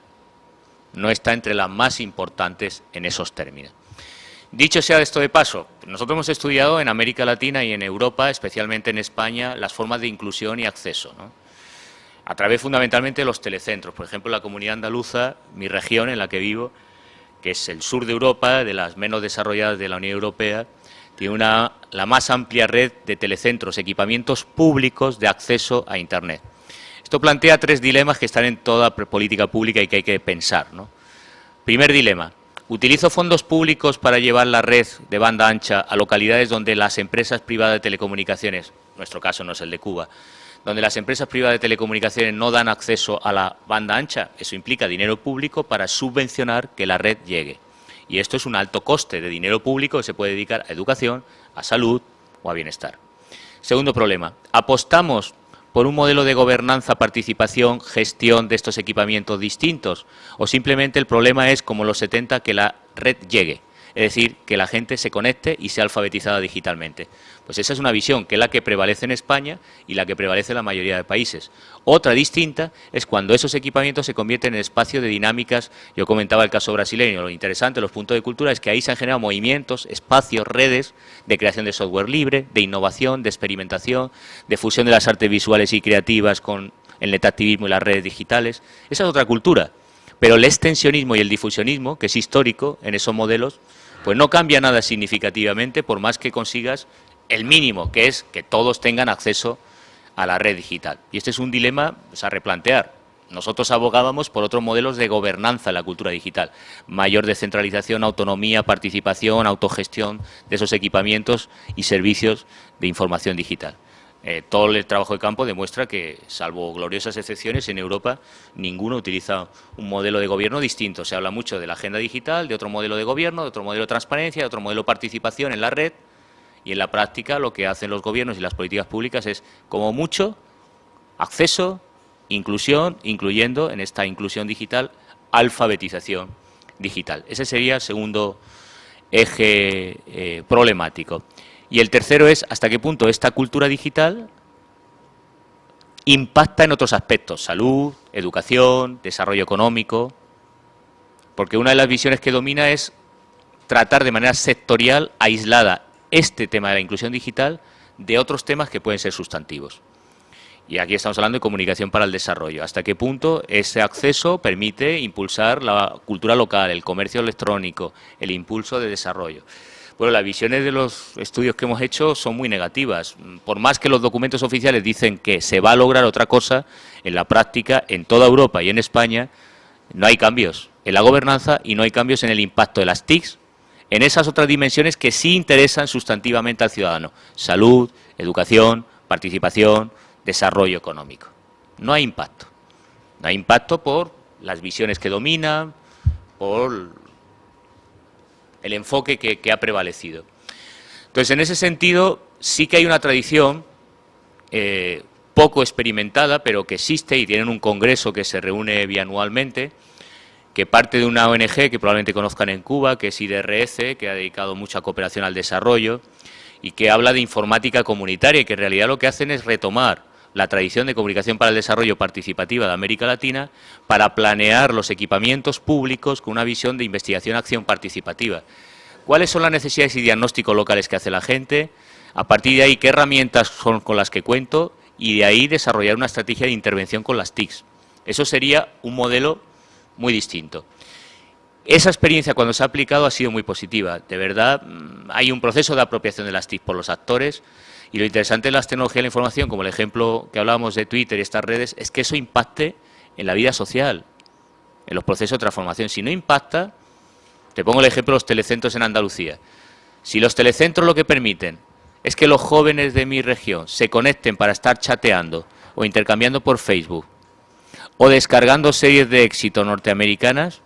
no está entre las más importantes en esos términos. Dicho sea esto de paso, nosotros hemos estudiado en América Latina y en Europa, especialmente en España, las formas de inclusión y acceso, ¿no? A través fundamentalmente de los telecentros. Por ejemplo, la Comunidad Andaluza, mi región en la que vivo, que es el sur de Europa, de las menos desarrolladas de la Unión Europea, tiene la más amplia red de telecentros, equipamientos públicos de acceso a Internet. Esto plantea tres dilemas que están en toda política pública y que hay que pensar, ¿no? Primer dilema: ¿utilizo fondos públicos para llevar la red de banda ancha a localidades donde las empresas privadas de telecomunicaciones, nuestro caso no es el de Cuba, donde las empresas privadas de telecomunicaciones no dan acceso a la banda ancha? Eso implica dinero público para subvencionar que la red llegue. Y esto es un alto coste de dinero público que se puede dedicar a educación, a salud o a bienestar. Segundo problema: ¿apostamos por un modelo de gobernanza, participación, gestión de estos equipamientos distintos? ¿O simplemente el problema es, como en los 70, que la red llegue? Es decir, que la gente se conecte y sea alfabetizada digitalmente. Pues esa es una visión que es la que prevalece en España y la que prevalece en la mayoría de países. Otra distinta es cuando esos equipamientos se convierten en espacios de dinámicas. Yo comentaba el caso brasileño, lo interesante, los puntos de cultura, es que ahí se han generado movimientos, espacios, redes de creación de software libre, de innovación, de experimentación, de fusión de las artes visuales y creativas con el netactivismo y las redes digitales. Esa es otra cultura. Pero el extensionismo y el difusionismo, que es histórico en esos modelos, pues no cambia nada significativamente por más que consigas el mínimo, que es que todos tengan acceso a la red digital. Y este es un dilema a replantear. Nosotros abogábamos por otros modelos de gobernanza en la cultura digital: mayor descentralización, autonomía, participación, autogestión de esos equipamientos y servicios de información digital. Todo el trabajo de campo demuestra que, salvo gloriosas excepciones, en Europa ninguno utiliza un modelo de gobierno distinto. Se habla mucho de la agenda digital, de otro modelo de gobierno, de otro modelo de transparencia, de otro modelo de participación en la red, y en la práctica lo que hacen los gobiernos y las políticas públicas es, como mucho, acceso, inclusión, incluyendo en esta inclusión digital, alfabetización digital. Ese sería el segundo eje problemático. Y el tercero es hasta qué punto esta cultura digital impacta en otros aspectos, salud, educación, desarrollo económico, porque una de las visiones que domina es tratar de manera sectorial, aislada, este tema de la inclusión digital de otros temas que pueden ser sustantivos. Y aquí estamos hablando de comunicación para el desarrollo. ¿Hasta qué punto ese acceso permite impulsar la cultura local, el comercio electrónico, el impulso de desarrollo? Bueno, las visiones de los estudios que hemos hecho son muy negativas. Por más que los documentos oficiales dicen que se va a lograr otra cosa, en la práctica, en toda Europa y en España, no hay cambios en la gobernanza y no hay cambios en el impacto de las TICs en esas otras dimensiones que sí interesan sustantivamente al ciudadano. Salud, educación, participación, desarrollo económico. No hay impacto. No hay impacto por las visiones que dominan, por el enfoque que ha prevalecido. Entonces, en ese sentido, sí que hay una tradición poco experimentada, pero que existe, y tienen un congreso que se reúne bianualmente, que parte de una ONG que probablemente conozcan en Cuba, que es IDRS, que ha dedicado mucha cooperación al desarrollo, y que habla de informática comunitaria, y que en realidad lo que hacen es retomar la tradición de comunicación para el desarrollo participativa de América Latina para planear los equipamientos públicos con una visión de investigación-acción participativa. ¿Cuáles son las necesidades y diagnósticos locales que hace la gente? A partir de ahí, ¿qué herramientas son con las que cuento? Y de ahí desarrollar una estrategia de intervención con las TICs. Eso sería un modelo muy distinto. Esa experiencia, cuando se ha aplicado, ha sido muy positiva. De verdad, hay un proceso de apropiación de las TIC por los actores, y lo interesante de las tecnologías de la información, como el ejemplo que hablábamos de Twitter y estas redes, es que eso impacte en la vida social, en los procesos de transformación. Si no impacta, te pongo el ejemplo de los telecentros en Andalucía. Si los telecentros lo que permiten es que los jóvenes de mi región se conecten para estar chateando o intercambiando por Facebook o descargando series de éxito norteamericanas,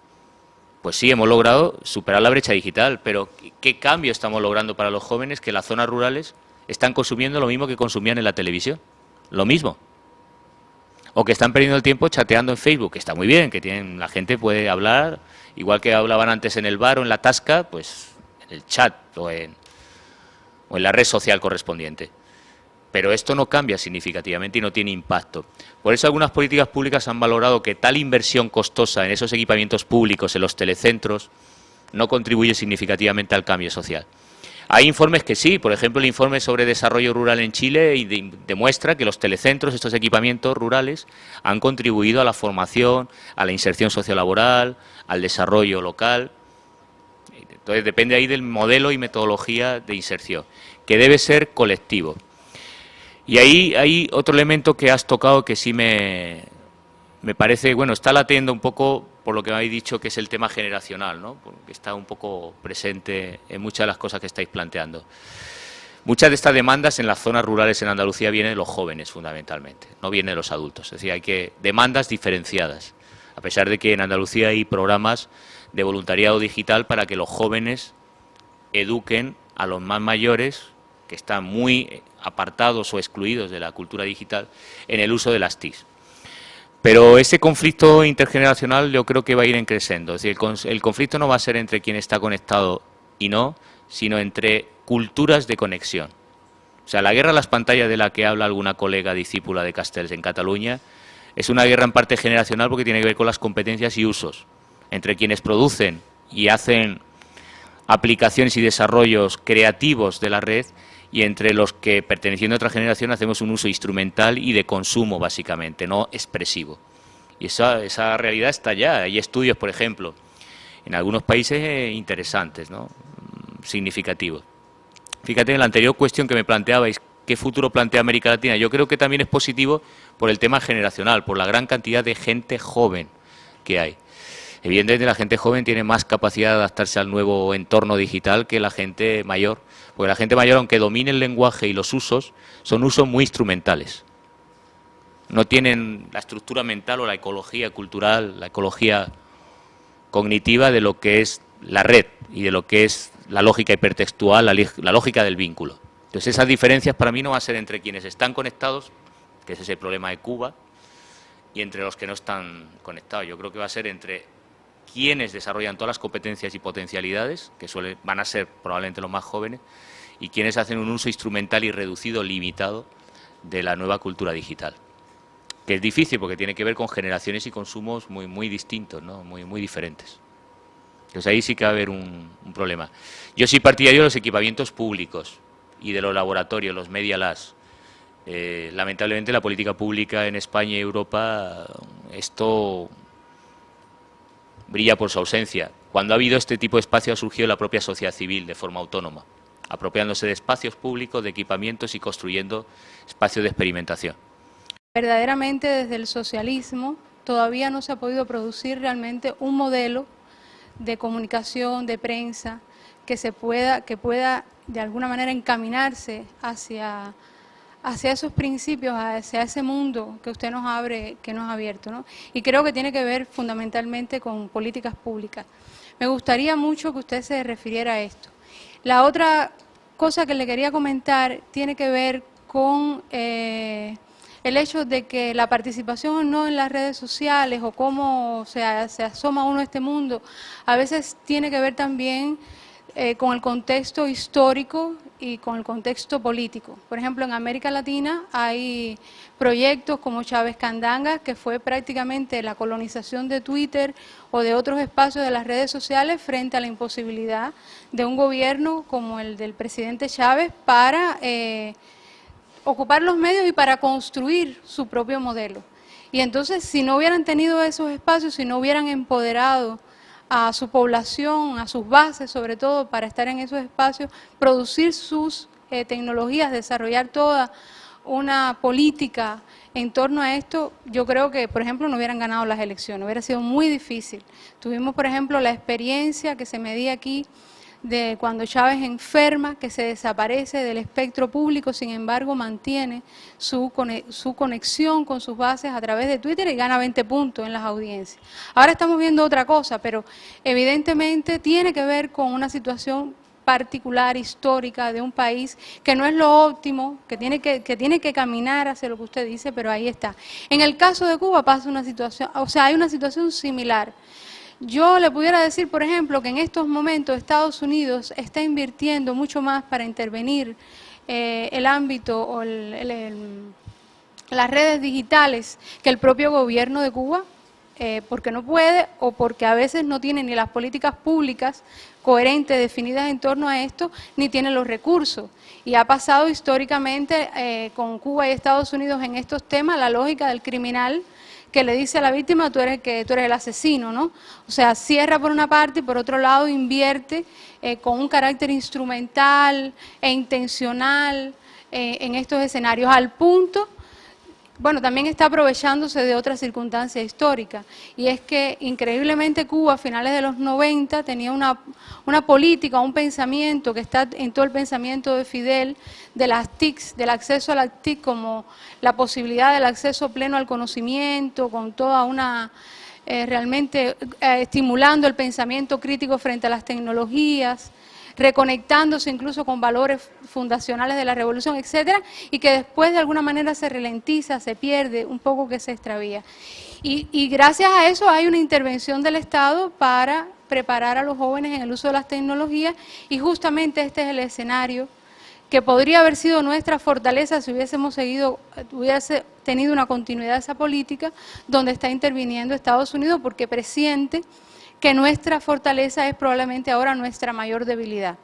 pues sí, hemos logrado superar la brecha digital, pero ¿qué cambio estamos logrando para los jóvenes que en las zonas rurales están consumiendo lo mismo que consumían en la televisión? Lo mismo. O que están perdiendo el tiempo chateando en Facebook, que está muy bien, que la gente puede hablar, igual que hablaban antes en el bar o en la tasca, pues en el chat o en la red social correspondiente. Pero esto no cambia significativamente y no tiene impacto. Por eso algunas políticas públicas han valorado que tal inversión costosa en esos equipamientos públicos, en los telecentros, no contribuye significativamente al cambio social. Hay informes que sí, por ejemplo el informe sobre desarrollo rural en Chile demuestra que los telecentros, estos equipamientos rurales, han contribuido a la formación, a la inserción sociolaboral, al desarrollo local. Entonces depende ahí del modelo y metodología de inserción, que debe ser colectivo. Y ahí hay otro elemento que has tocado que sí me parece, bueno, está latiendo un poco por lo que me habéis dicho, que es el tema generacional, ¿no? Porque está un poco presente en muchas de las cosas que estáis planteando. Muchas de estas demandas en las zonas rurales en Andalucía vienen de los jóvenes, fundamentalmente, no vienen de los adultos. Es decir, hay demandas diferenciadas, a pesar de que en Andalucía hay programas de voluntariado digital para que los jóvenes eduquen a los más mayores, que están muy apartados o excluidos de la cultura digital, en el uso de las TICs. Pero ese conflicto intergeneracional yo creo que va a ir creciendo. Es decir, el conflicto no va a ser entre quien está conectado y no, sino entre culturas de conexión. O sea, la guerra a las pantallas de la que habla alguna colega discípula de Castells en Cataluña es una guerra en parte generacional porque tiene que ver con las competencias y usos entre quienes producen y hacen aplicaciones y desarrollos creativos de la red y entre los que, perteneciendo a otra generación, hacemos un uso instrumental y de consumo, básicamente, no expresivo. Y esa realidad está ya. Hay estudios, por ejemplo, en algunos países interesantes, ¿no? Significativos. Fíjate en la anterior cuestión que me planteabais, ¿qué futuro plantea América Latina? Yo creo que también es positivo por el tema generacional, por la gran cantidad de gente joven que hay. Evidentemente la gente joven tiene más capacidad de adaptarse al nuevo entorno digital que la gente mayor, porque la gente mayor, aunque domine el lenguaje y los usos, son usos muy instrumentales. No tienen la estructura mental o la ecología cultural, la ecología cognitiva de lo que es la red y de lo que es la lógica hipertextual, la lógica del vínculo. Entonces esas diferencias para mí no van a ser entre quienes están conectados, que ese es el problema de Cuba, y entre los que no están conectados. Yo creo que va a ser entre quiénes desarrollan todas las competencias y potencialidades, que van a ser probablemente los más jóvenes, y quiénes hacen un uso instrumental y reducido, limitado, de la nueva cultura digital. Que es difícil porque tiene que ver con generaciones y consumos muy distintos, ¿no? muy diferentes. Entonces ahí sí que va a haber un problema. Yo soy partidario de los equipamientos públicos y de los laboratorios, los Media Labs. Lamentablemente la política pública en España y Europa, esto brilla por su ausencia. Cuando ha habido este tipo de espacio ha surgido la propia sociedad civil de forma autónoma, apropiándose de espacios públicos, de equipamientos y construyendo espacios de experimentación. Verdaderamente desde el socialismo todavía no se ha podido producir realmente un modelo de comunicación, de prensa, que pueda de alguna manera encaminarse hacia esos principios, hacia ese mundo que usted nos abre, que nos ha abierto, ¿no? Y creo que tiene que ver fundamentalmente con políticas públicas. Me gustaría mucho que usted se refiriera a esto. La otra cosa que le quería comentar tiene que ver con el hecho de que la participación o no en las redes sociales o cómo se asoma uno a este mundo, a veces tiene que ver también con el contexto histórico y con el contexto político. Por ejemplo, en América Latina hay proyectos como Chávez Candanga, que fue prácticamente la colonización de Twitter o de otros espacios de las redes sociales frente a la imposibilidad de un gobierno como el del presidente Chávez para ocupar los medios y para construir su propio modelo. Y entonces, si no hubieran tenido esos espacios, si no hubieran empoderado a su población, a sus bases, sobre todo para estar en esos espacios, producir sus tecnologías, desarrollar toda una política en torno a esto, yo creo que, por ejemplo, no hubieran ganado las elecciones, hubiera sido muy difícil. Tuvimos, por ejemplo, la experiencia que se medía aquí de cuando Chávez enferma, que se desaparece del espectro público, sin embargo mantiene su conexión con sus bases a través de Twitter y gana 20 puntos en las audiencias. Ahora estamos viendo otra cosa, pero evidentemente tiene que ver con una situación particular, histórica, de un país que no es lo óptimo, que tiene que caminar hacia lo que usted dice, pero ahí está. En el caso de Cuba pasa una situación, o sea, hay una situación similar. Yo le pudiera decir, por ejemplo, que en estos momentos Estados Unidos está invirtiendo mucho más para intervenir el ámbito o las redes digitales que el propio gobierno de Cuba, porque no puede o porque a veces no tiene ni las políticas públicas coherentes definidas en torno a esto, ni tiene los recursos. Y ha pasado históricamente con Cuba y Estados Unidos en estos temas la lógica del criminal que le dice a la víctima, tú eres el asesino, ¿no? O sea, cierra por una parte y por otro lado invierte con un carácter instrumental e intencional en estos escenarios, al punto, bueno, también está aprovechándose de otra circunstancia histórica, y es que increíblemente Cuba a finales de los 90 tenía una política, un pensamiento que está en todo el pensamiento de Fidel, de las TICs, del acceso a las TIC como la posibilidad del acceso pleno al conocimiento, con toda una, realmente estimulando el pensamiento crítico frente a las tecnologías, reconectándose incluso con valores fundacionales de la revolución, etcétera, y que después de alguna manera se ralentiza, se pierde, un poco que se extravía. Y gracias a eso hay una intervención del Estado para preparar a los jóvenes en el uso de las tecnologías, y justamente este es el escenario que podría haber sido nuestra fortaleza si hubiese tenido una continuidad de esa política, donde está interviniendo Estados Unidos, porque presiente que nuestra fortaleza es probablemente ahora nuestra mayor debilidad,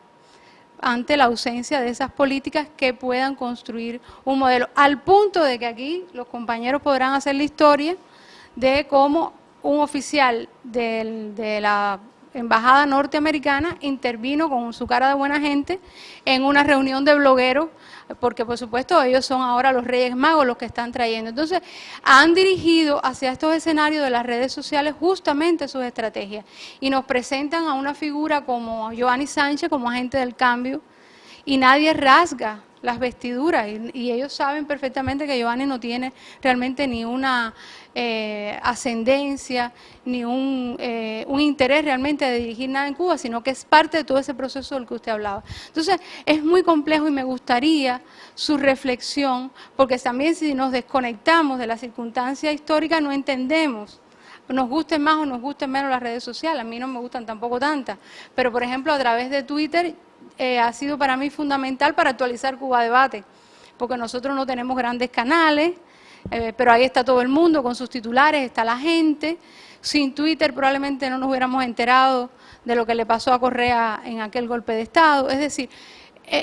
ante la ausencia de esas políticas que puedan construir un modelo, al punto de que aquí los compañeros podrán hacer la historia de cómo un oficial de la embajada norteamericana intervino con su cara de buena gente en una reunión de blogueros, porque por supuesto ellos son ahora los Reyes Magos los que están trayendo. Entonces han dirigido hacia estos escenarios de las redes sociales justamente sus estrategias, y nos presentan a una figura como Giovanni Sánchez como agente del cambio, y nadie rasga las vestiduras, y ellos saben perfectamente que Giovanni no tiene realmente ni una ascendencia, ni un interés realmente de dirigir nada en Cuba, sino que es parte de todo ese proceso del que usted hablaba. Entonces, es muy complejo y me gustaría su reflexión, porque también si nos desconectamos de la circunstancia histórica no entendemos nos gusten más o nos gusten menos las redes sociales, a mí no me gustan tampoco tantas, pero por ejemplo a través de Twitter ha sido para mí fundamental para actualizar Cuba Debate, porque nosotros no tenemos grandes canales, pero ahí está todo el mundo con sus titulares, está la gente. Sin Twitter probablemente no nos hubiéramos enterado de lo que le pasó a Correa en aquel golpe de Estado. Es decir,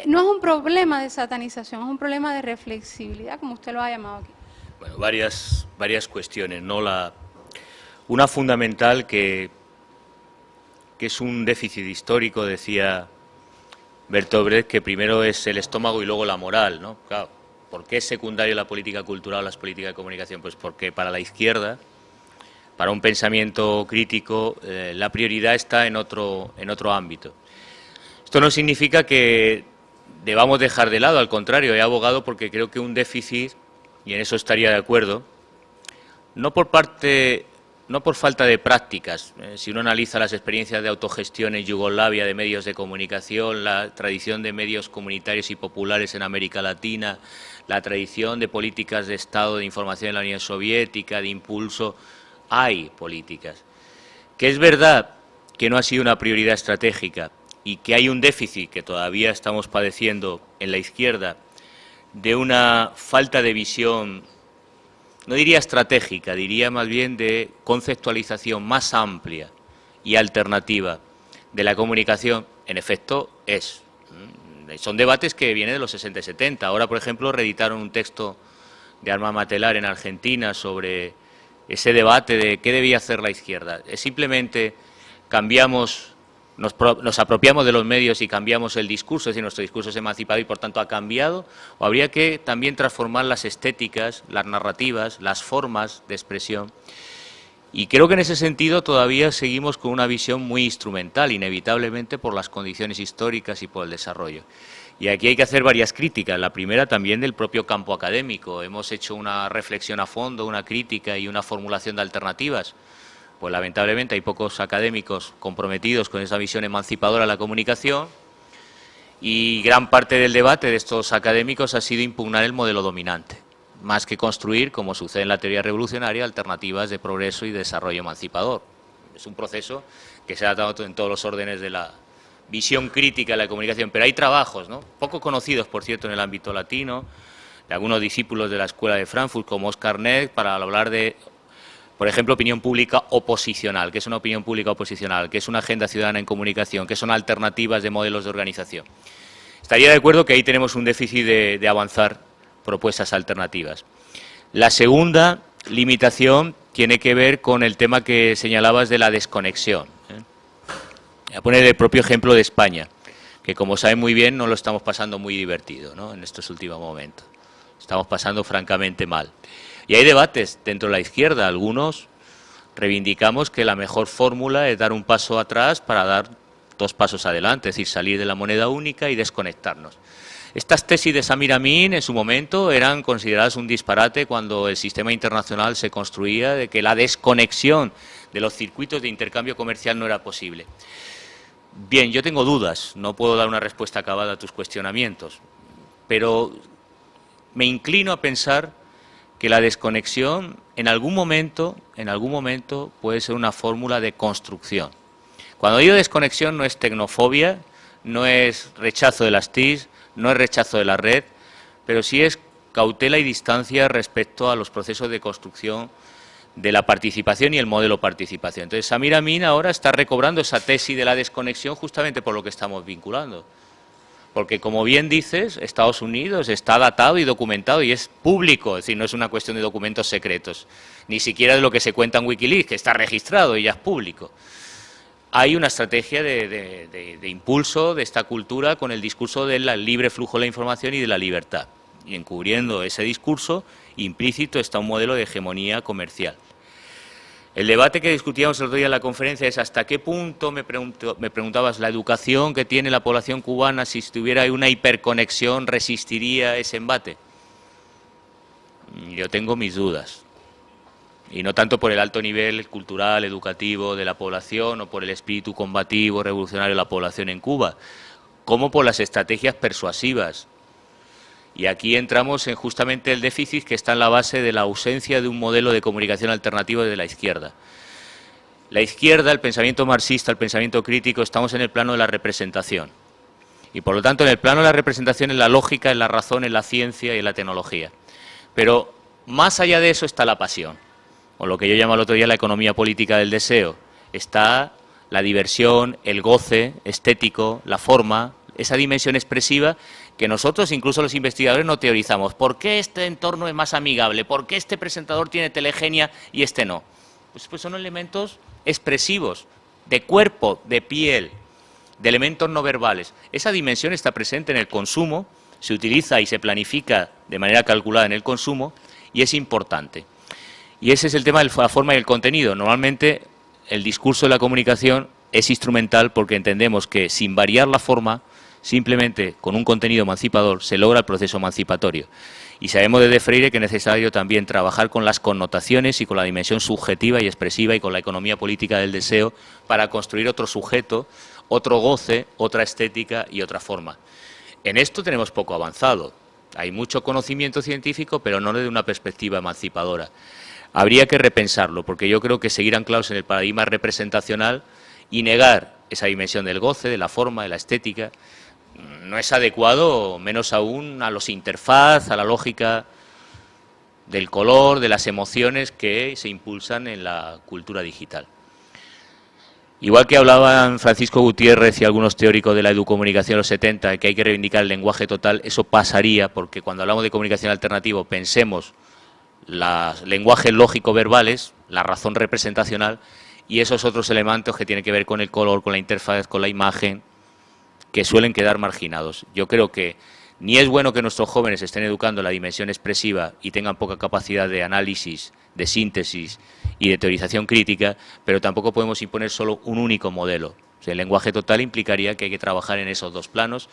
no es un problema de satanización, es un problema de reflexibilidad, como usted lo ha llamado aquí. Bueno, varias cuestiones, ¿no? Una fundamental que es un déficit histórico, decía Bertolt Brecht, que primero es el estómago y luego la moral, ¿no? Claro, ¿por qué es secundario la política cultural o las políticas de comunicación? Pues porque para la izquierda, para un pensamiento crítico, la prioridad está en otro ámbito. Esto no significa que debamos dejar de lado, al contrario, he abogado porque creo que un déficit, y en eso estaría de acuerdo, no por falta de prácticas. Si uno analiza las experiencias de autogestión en Yugoslavia de medios de comunicación, la tradición de medios comunitarios y populares en América Latina, la tradición de políticas de Estado de información en la Unión Soviética, de impulso, hay políticas. Que es verdad que no ha sido una prioridad estratégica y que hay un déficit que todavía estamos padeciendo en la izquierda de una falta de visión, no diría estratégica, diría más bien de conceptualización más amplia y alternativa de la comunicación, en efecto, son debates que vienen de los 60 y 70. Ahora, por ejemplo, reeditaron un texto de Armand Matelar en Argentina sobre ese debate de qué debía hacer la izquierda. Es simplemente nos apropiamos de los medios y cambiamos el discurso, es decir, nuestro discurso es emancipado y por tanto ha cambiado, o habría que también transformar las estéticas, las narrativas, las formas de expresión. Y creo que en ese sentido todavía seguimos con una visión muy instrumental, inevitablemente por las condiciones históricas y por el desarrollo. Y aquí hay que hacer varias críticas. La primera también del propio campo académico. Hemos hecho una reflexión a fondo, una crítica y una formulación de alternativas. Pues lamentablemente hay pocos académicos comprometidos con esa visión emancipadora de la comunicación y gran parte del debate de estos académicos ha sido impugnar el modelo dominante, más que construir, como sucede en la teoría revolucionaria, alternativas de progreso y desarrollo emancipador. Es un proceso que se ha dado en todos los órdenes de la visión crítica de la comunicación, pero hay trabajos, ¿no?, poco conocidos, por cierto, en el ámbito latino, de algunos discípulos de la Escuela de Frankfurt, como Oscar Neck, para hablar de, por ejemplo, opinión pública oposicional. ¿Qué es una opinión pública oposicional? ¿Qué es una agenda ciudadana en comunicación? ¿Qué son alternativas de modelos de organización? Estaría de acuerdo que ahí tenemos un déficit de avanzar propuestas alternativas. La segunda limitación tiene que ver con el tema que señalabas de la desconexión. Voy a poner el propio ejemplo de España, que como saben muy bien no lo estamos pasando muy divertido, ¿no?, en estos últimos momentos. Estamos pasando francamente mal. Y hay debates dentro de la izquierda. Algunos reivindicamos que la mejor fórmula es dar un paso atrás para dar dos pasos adelante, es decir, salir de la moneda única y desconectarnos. Estas tesis de Samir Amin en su momento eran consideradas un disparate cuando el sistema internacional se construía, de que la desconexión de los circuitos de intercambio comercial no era posible. Bien, yo tengo dudas, no puedo dar una respuesta acabada a tus cuestionamientos, pero me inclino a pensar que la desconexión en algún momento puede ser una fórmula de construcción. Cuando digo desconexión no es tecnofobia, no es rechazo de las TIC, no es rechazo de la red, pero sí es cautela y distancia respecto a los procesos de construcción de la participación y el modelo participación. Entonces, Samir Amin ahora está recobrando esa tesis de la desconexión justamente por lo que estamos vinculando. Porque, como bien dices, Estados Unidos está datado y documentado y es público, es decir, no es una cuestión de documentos secretos, ni siquiera de lo que se cuenta en Wikileaks, que está registrado y ya es público. Hay una estrategia de impulso de esta cultura con el discurso del libre flujo de la información y de la libertad. Y encubriendo ese discurso, implícito está un modelo de hegemonía comercial. El debate que discutíamos el otro día en la conferencia es hasta qué punto, me preguntabas, la educación que tiene la población cubana, si tuviera una hiperconexión, resistiría ese embate. Yo tengo mis dudas. Y no tanto por el alto nivel cultural, educativo de la población o por el espíritu combativo, revolucionario de la población en Cuba, como por las estrategias persuasivas. Y aquí entramos en justamente el déficit que está en la base de la ausencia de un modelo de comunicación alternativo de la izquierda. La izquierda, el pensamiento marxista, el pensamiento crítico, estamos en el plano de la representación. Y por lo tanto, en el plano de la representación, en la lógica, en la razón, en la ciencia y en la tecnología. Pero más allá de eso está la pasión, o lo que yo llamo el otro día la economía política del deseo. Está la diversión, el goce estético, la forma, esa dimensión expresiva que nosotros, incluso los investigadores, no teorizamos. ¿Por qué este entorno es más amigable? ¿Por qué este presentador tiene telegenia y este no? Pues son elementos expresivos, de cuerpo, de piel, de elementos no verbales. Esa dimensión está presente en el consumo, se utiliza y se planifica de manera calculada en el consumo y es importante. Y ese es el tema de la forma y el contenido. Normalmente el discurso de la comunicación es instrumental porque entendemos que sin variar la forma, simplemente con un contenido emancipador, se logra el proceso emancipatorio. Y sabemos desde Freire que es necesario también trabajar con las connotaciones y con la dimensión subjetiva y expresiva y con la economía política del deseo para construir otro sujeto, otro goce, otra estética y otra forma. En esto tenemos poco avanzado. Hay mucho conocimiento científico, pero no desde una perspectiva emancipadora. Habría que repensarlo, porque yo creo que seguir anclados en el paradigma representacional y negar esa dimensión del goce, de la forma, de la estética, no es adecuado, menos aún a los interfaz, a la lógica del color, de las emociones que se impulsan en la cultura digital. Igual que hablaban Francisco Gutiérrez y algunos teóricos de la educomunicación de los 70, de que hay que reivindicar el lenguaje total, eso pasaría, porque cuando hablamos de comunicación alternativa pensemos los lenguajes lógico-verbales, la razón representacional y esos otros elementos que tienen que ver con el color, con la interfaz, con la imagen, que suelen quedar marginados. Yo creo que ni es bueno que nuestros jóvenes estén educando la dimensión expresiva y tengan poca capacidad de análisis, de síntesis y de teorización crítica, pero tampoco podemos imponer solo un único modelo. O sea, el lenguaje total implicaría que hay que trabajar en esos dos planos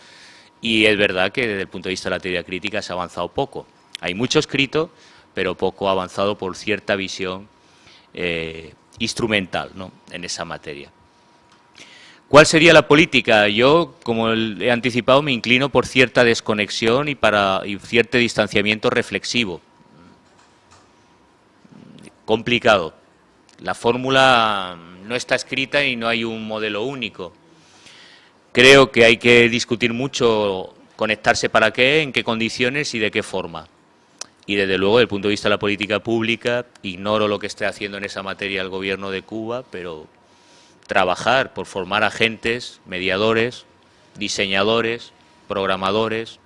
y es verdad que desde el punto de vista de la teoría crítica se ha avanzado poco. Hay mucho escrito, pero poco avanzado por cierta visión instrumental, ¿no?, en esa materia. ¿Cuál sería la política? Yo, como he anticipado, me inclino por cierta desconexión y cierto distanciamiento reflexivo. Complicado. La fórmula no está escrita y no hay un modelo único. Creo que hay que discutir mucho conectarse para qué, en qué condiciones y de qué forma. Y desde luego, desde el punto de vista de la política pública, ignoro lo que esté haciendo en esa materia el gobierno de Cuba, pero trabajar por formar agentes, mediadores, diseñadores, programadores.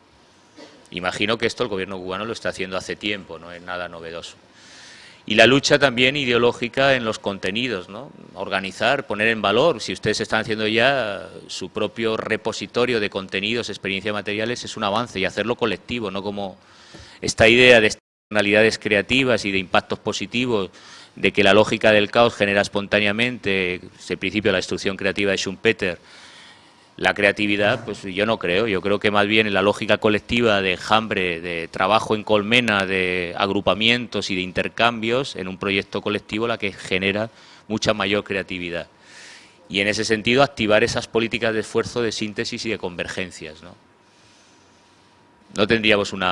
Imagino que esto el gobierno cubano lo está haciendo hace tiempo, no es nada novedoso. Y la lucha también ideológica en los contenidos, ¿no? Organizar, poner en valor. Si ustedes están haciendo ya su propio repositorio de contenidos, experiencias materiales, es un avance, y hacerlo colectivo, no como esta idea de externalidades creativas y de impactos positivos, de que la lógica del caos genera espontáneamente, ese principio de la destrucción creativa de Schumpeter, la creatividad, pues yo no creo. Yo creo que más bien en la lógica colectiva de enjambre, de trabajo en colmena, de agrupamientos y de intercambios en un proyecto colectivo, la que genera mucha mayor creatividad. Y en ese sentido activar esas políticas de esfuerzo, de síntesis y de convergencias, ¿no? No tendríamos un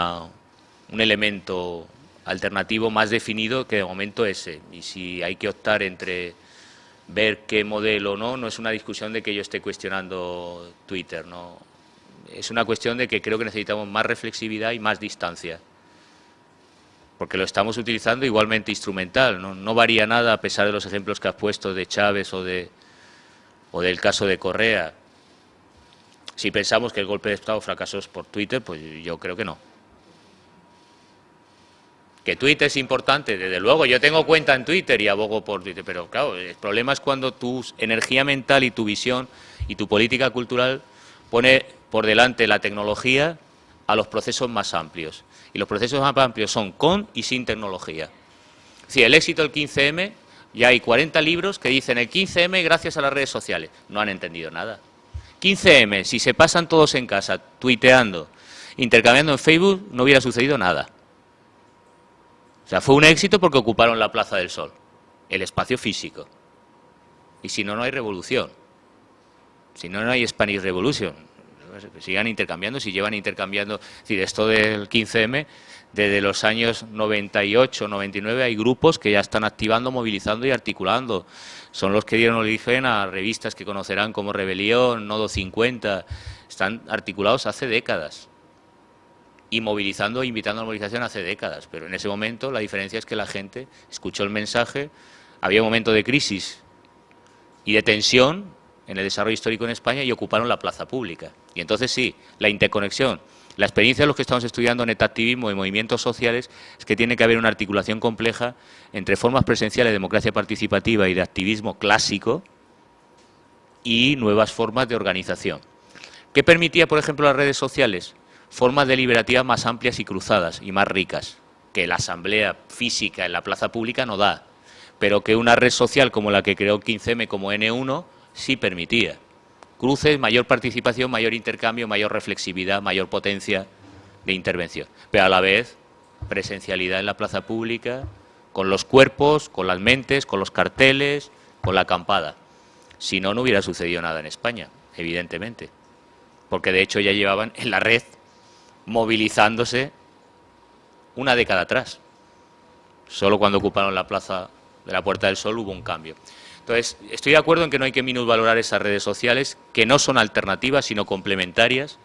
elemento alternativo más definido que de momento ese. Y si hay que optar entre ver qué modelo o no, no es una discusión de que yo esté cuestionando Twitter, no. Es una cuestión de que creo que necesitamos más reflexividad y más distancia, porque lo estamos utilizando igualmente instrumental, no varía nada a pesar de los ejemplos que has puesto de Chávez o del caso de Correa. Si pensamos que el golpe de Estado fracasó por Twitter, pues yo creo que no. Que Twitter es importante, desde luego, yo tengo cuenta en Twitter y abogo por Twitter, pero claro, el problema es cuando tu energía mental y tu visión y tu política cultural pone por delante la tecnología a los procesos más amplios. Y los procesos más amplios son con y sin tecnología. Si el éxito del 15M, ya hay 40 libros que dicen el 15M gracias a las redes sociales. No han entendido nada. 15M, si se pasan todos en casa, tuiteando, intercambiando en Facebook, no hubiera sucedido nada. O sea, fue un éxito porque ocuparon la Plaza del Sol, el espacio físico. Y si no, no hay revolución. Si no, no hay Spanish Revolution. Sigan intercambiando, si llevan intercambiando. Es decir, esto del 15M Desde los años 98, 99 hay grupos que ya están activando, movilizando y articulando. Son los que dieron origen a revistas que conocerán como Rebelión, Nodo 50. Están articulados hace décadas y movilizando e invitando a la movilización hace décadas. Pero en ese momento la diferencia es que la gente escuchó el mensaje, había un momento de crisis y de tensión en el desarrollo histórico en España y ocuparon la plaza pública. Y entonces sí, la interconexión. La experiencia de los que estamos estudiando netactivismo y movimientos sociales es que tiene que haber una articulación compleja entre formas presenciales de democracia participativa y de activismo clásico y nuevas formas de organización. ¿Qué permitía, por ejemplo, las redes sociales? Formas deliberativas más amplias y cruzadas y más ricas, que la asamblea física en la plaza pública no da, pero que una red social como la que creó 15M como N1 sí permitía. Cruces, mayor participación, mayor intercambio, mayor reflexividad, mayor potencia de intervención. Pero a la vez, presencialidad en la plaza pública, con los cuerpos, con las mentes, con los carteles, con la acampada. Si no, no hubiera sucedido nada en España, evidentemente. Porque de hecho ya llevaban en la red movilizándose una década atrás. Solo cuando ocuparon la plaza de la Puerta del Sol hubo un cambio. Entonces, estoy de acuerdo en que no hay que minusvalorar esas redes sociales, que no son alternativas, sino complementarias,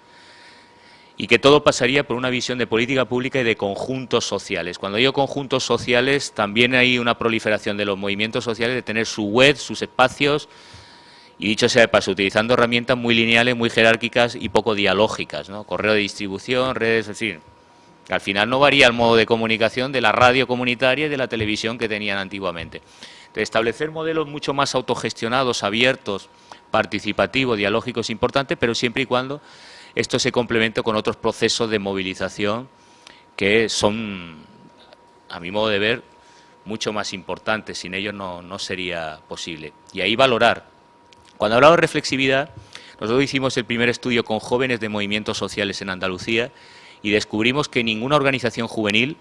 y que todo pasaría por una visión de política pública y de conjuntos sociales. Cuando digo conjuntos sociales, también hay una proliferación de los movimientos sociales de tener su web, sus espacios, y dicho sea de paso, utilizando herramientas muy lineales, muy jerárquicas y poco dialógicas, ¿no? Correo de distribución, redes, es decir, que al final no varía el modo de comunicación de la radio comunitaria y de la televisión que tenían antiguamente. Entonces, establecer modelos mucho más autogestionados, abiertos, participativos, dialógicos es importante, pero siempre y cuando esto se complemente con otros procesos de movilización que son, a mi modo de ver, mucho más importantes. Sin ellos no sería posible. Y ahí valorar. Cuando hablamos de reflexividad, nosotros hicimos el primer estudio con jóvenes de movimientos sociales en Andalucía y descubrimos que ninguna organización juvenil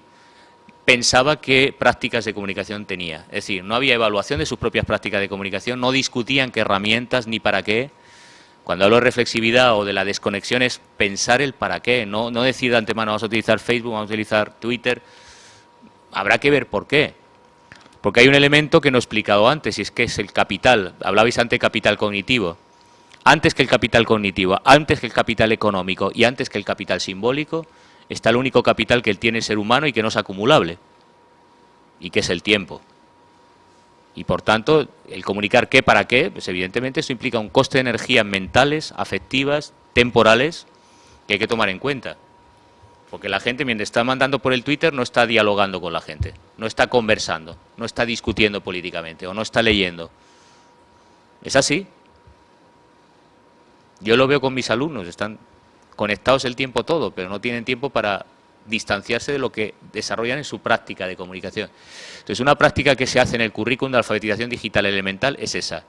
pensaba qué prácticas de comunicación tenía. Es decir, no había evaluación de sus propias prácticas de comunicación, no discutían qué herramientas ni para qué. Cuando hablo de reflexividad o de la desconexión es pensar el para qué, no decir de antemano vamos a utilizar Facebook, vamos a utilizar Twitter. Habrá que ver por qué. Porque hay un elemento que no he explicado antes y es que es el capital. Hablabais antes de capital cognitivo. Antes que el capital cognitivo, antes que el capital económico y antes que el capital simbólico, está el único capital que tiene el ser humano y que no es acumulable, y que es el tiempo. Y por tanto, el comunicar qué para qué, pues evidentemente eso implica un coste de energías mentales, afectivas, temporales, que hay que tomar en cuenta. Porque la gente, mientras está mandando por el Twitter, no está dialogando con la gente, no está conversando, no está discutiendo políticamente o no está leyendo. Es así. Yo lo veo con mis alumnos, están conectados el tiempo todo, pero no tienen tiempo para distanciarse de lo que desarrollan en su práctica de comunicación. Entonces, una práctica que se hace en el currículum de alfabetización digital elemental es esa,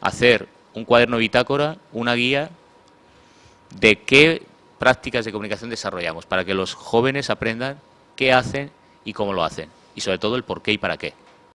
hacer un cuaderno bitácora, una guía de qué prácticas de comunicación desarrollamos, para que los jóvenes aprendan qué hacen y cómo lo hacen, y sobre todo el por qué y para qué.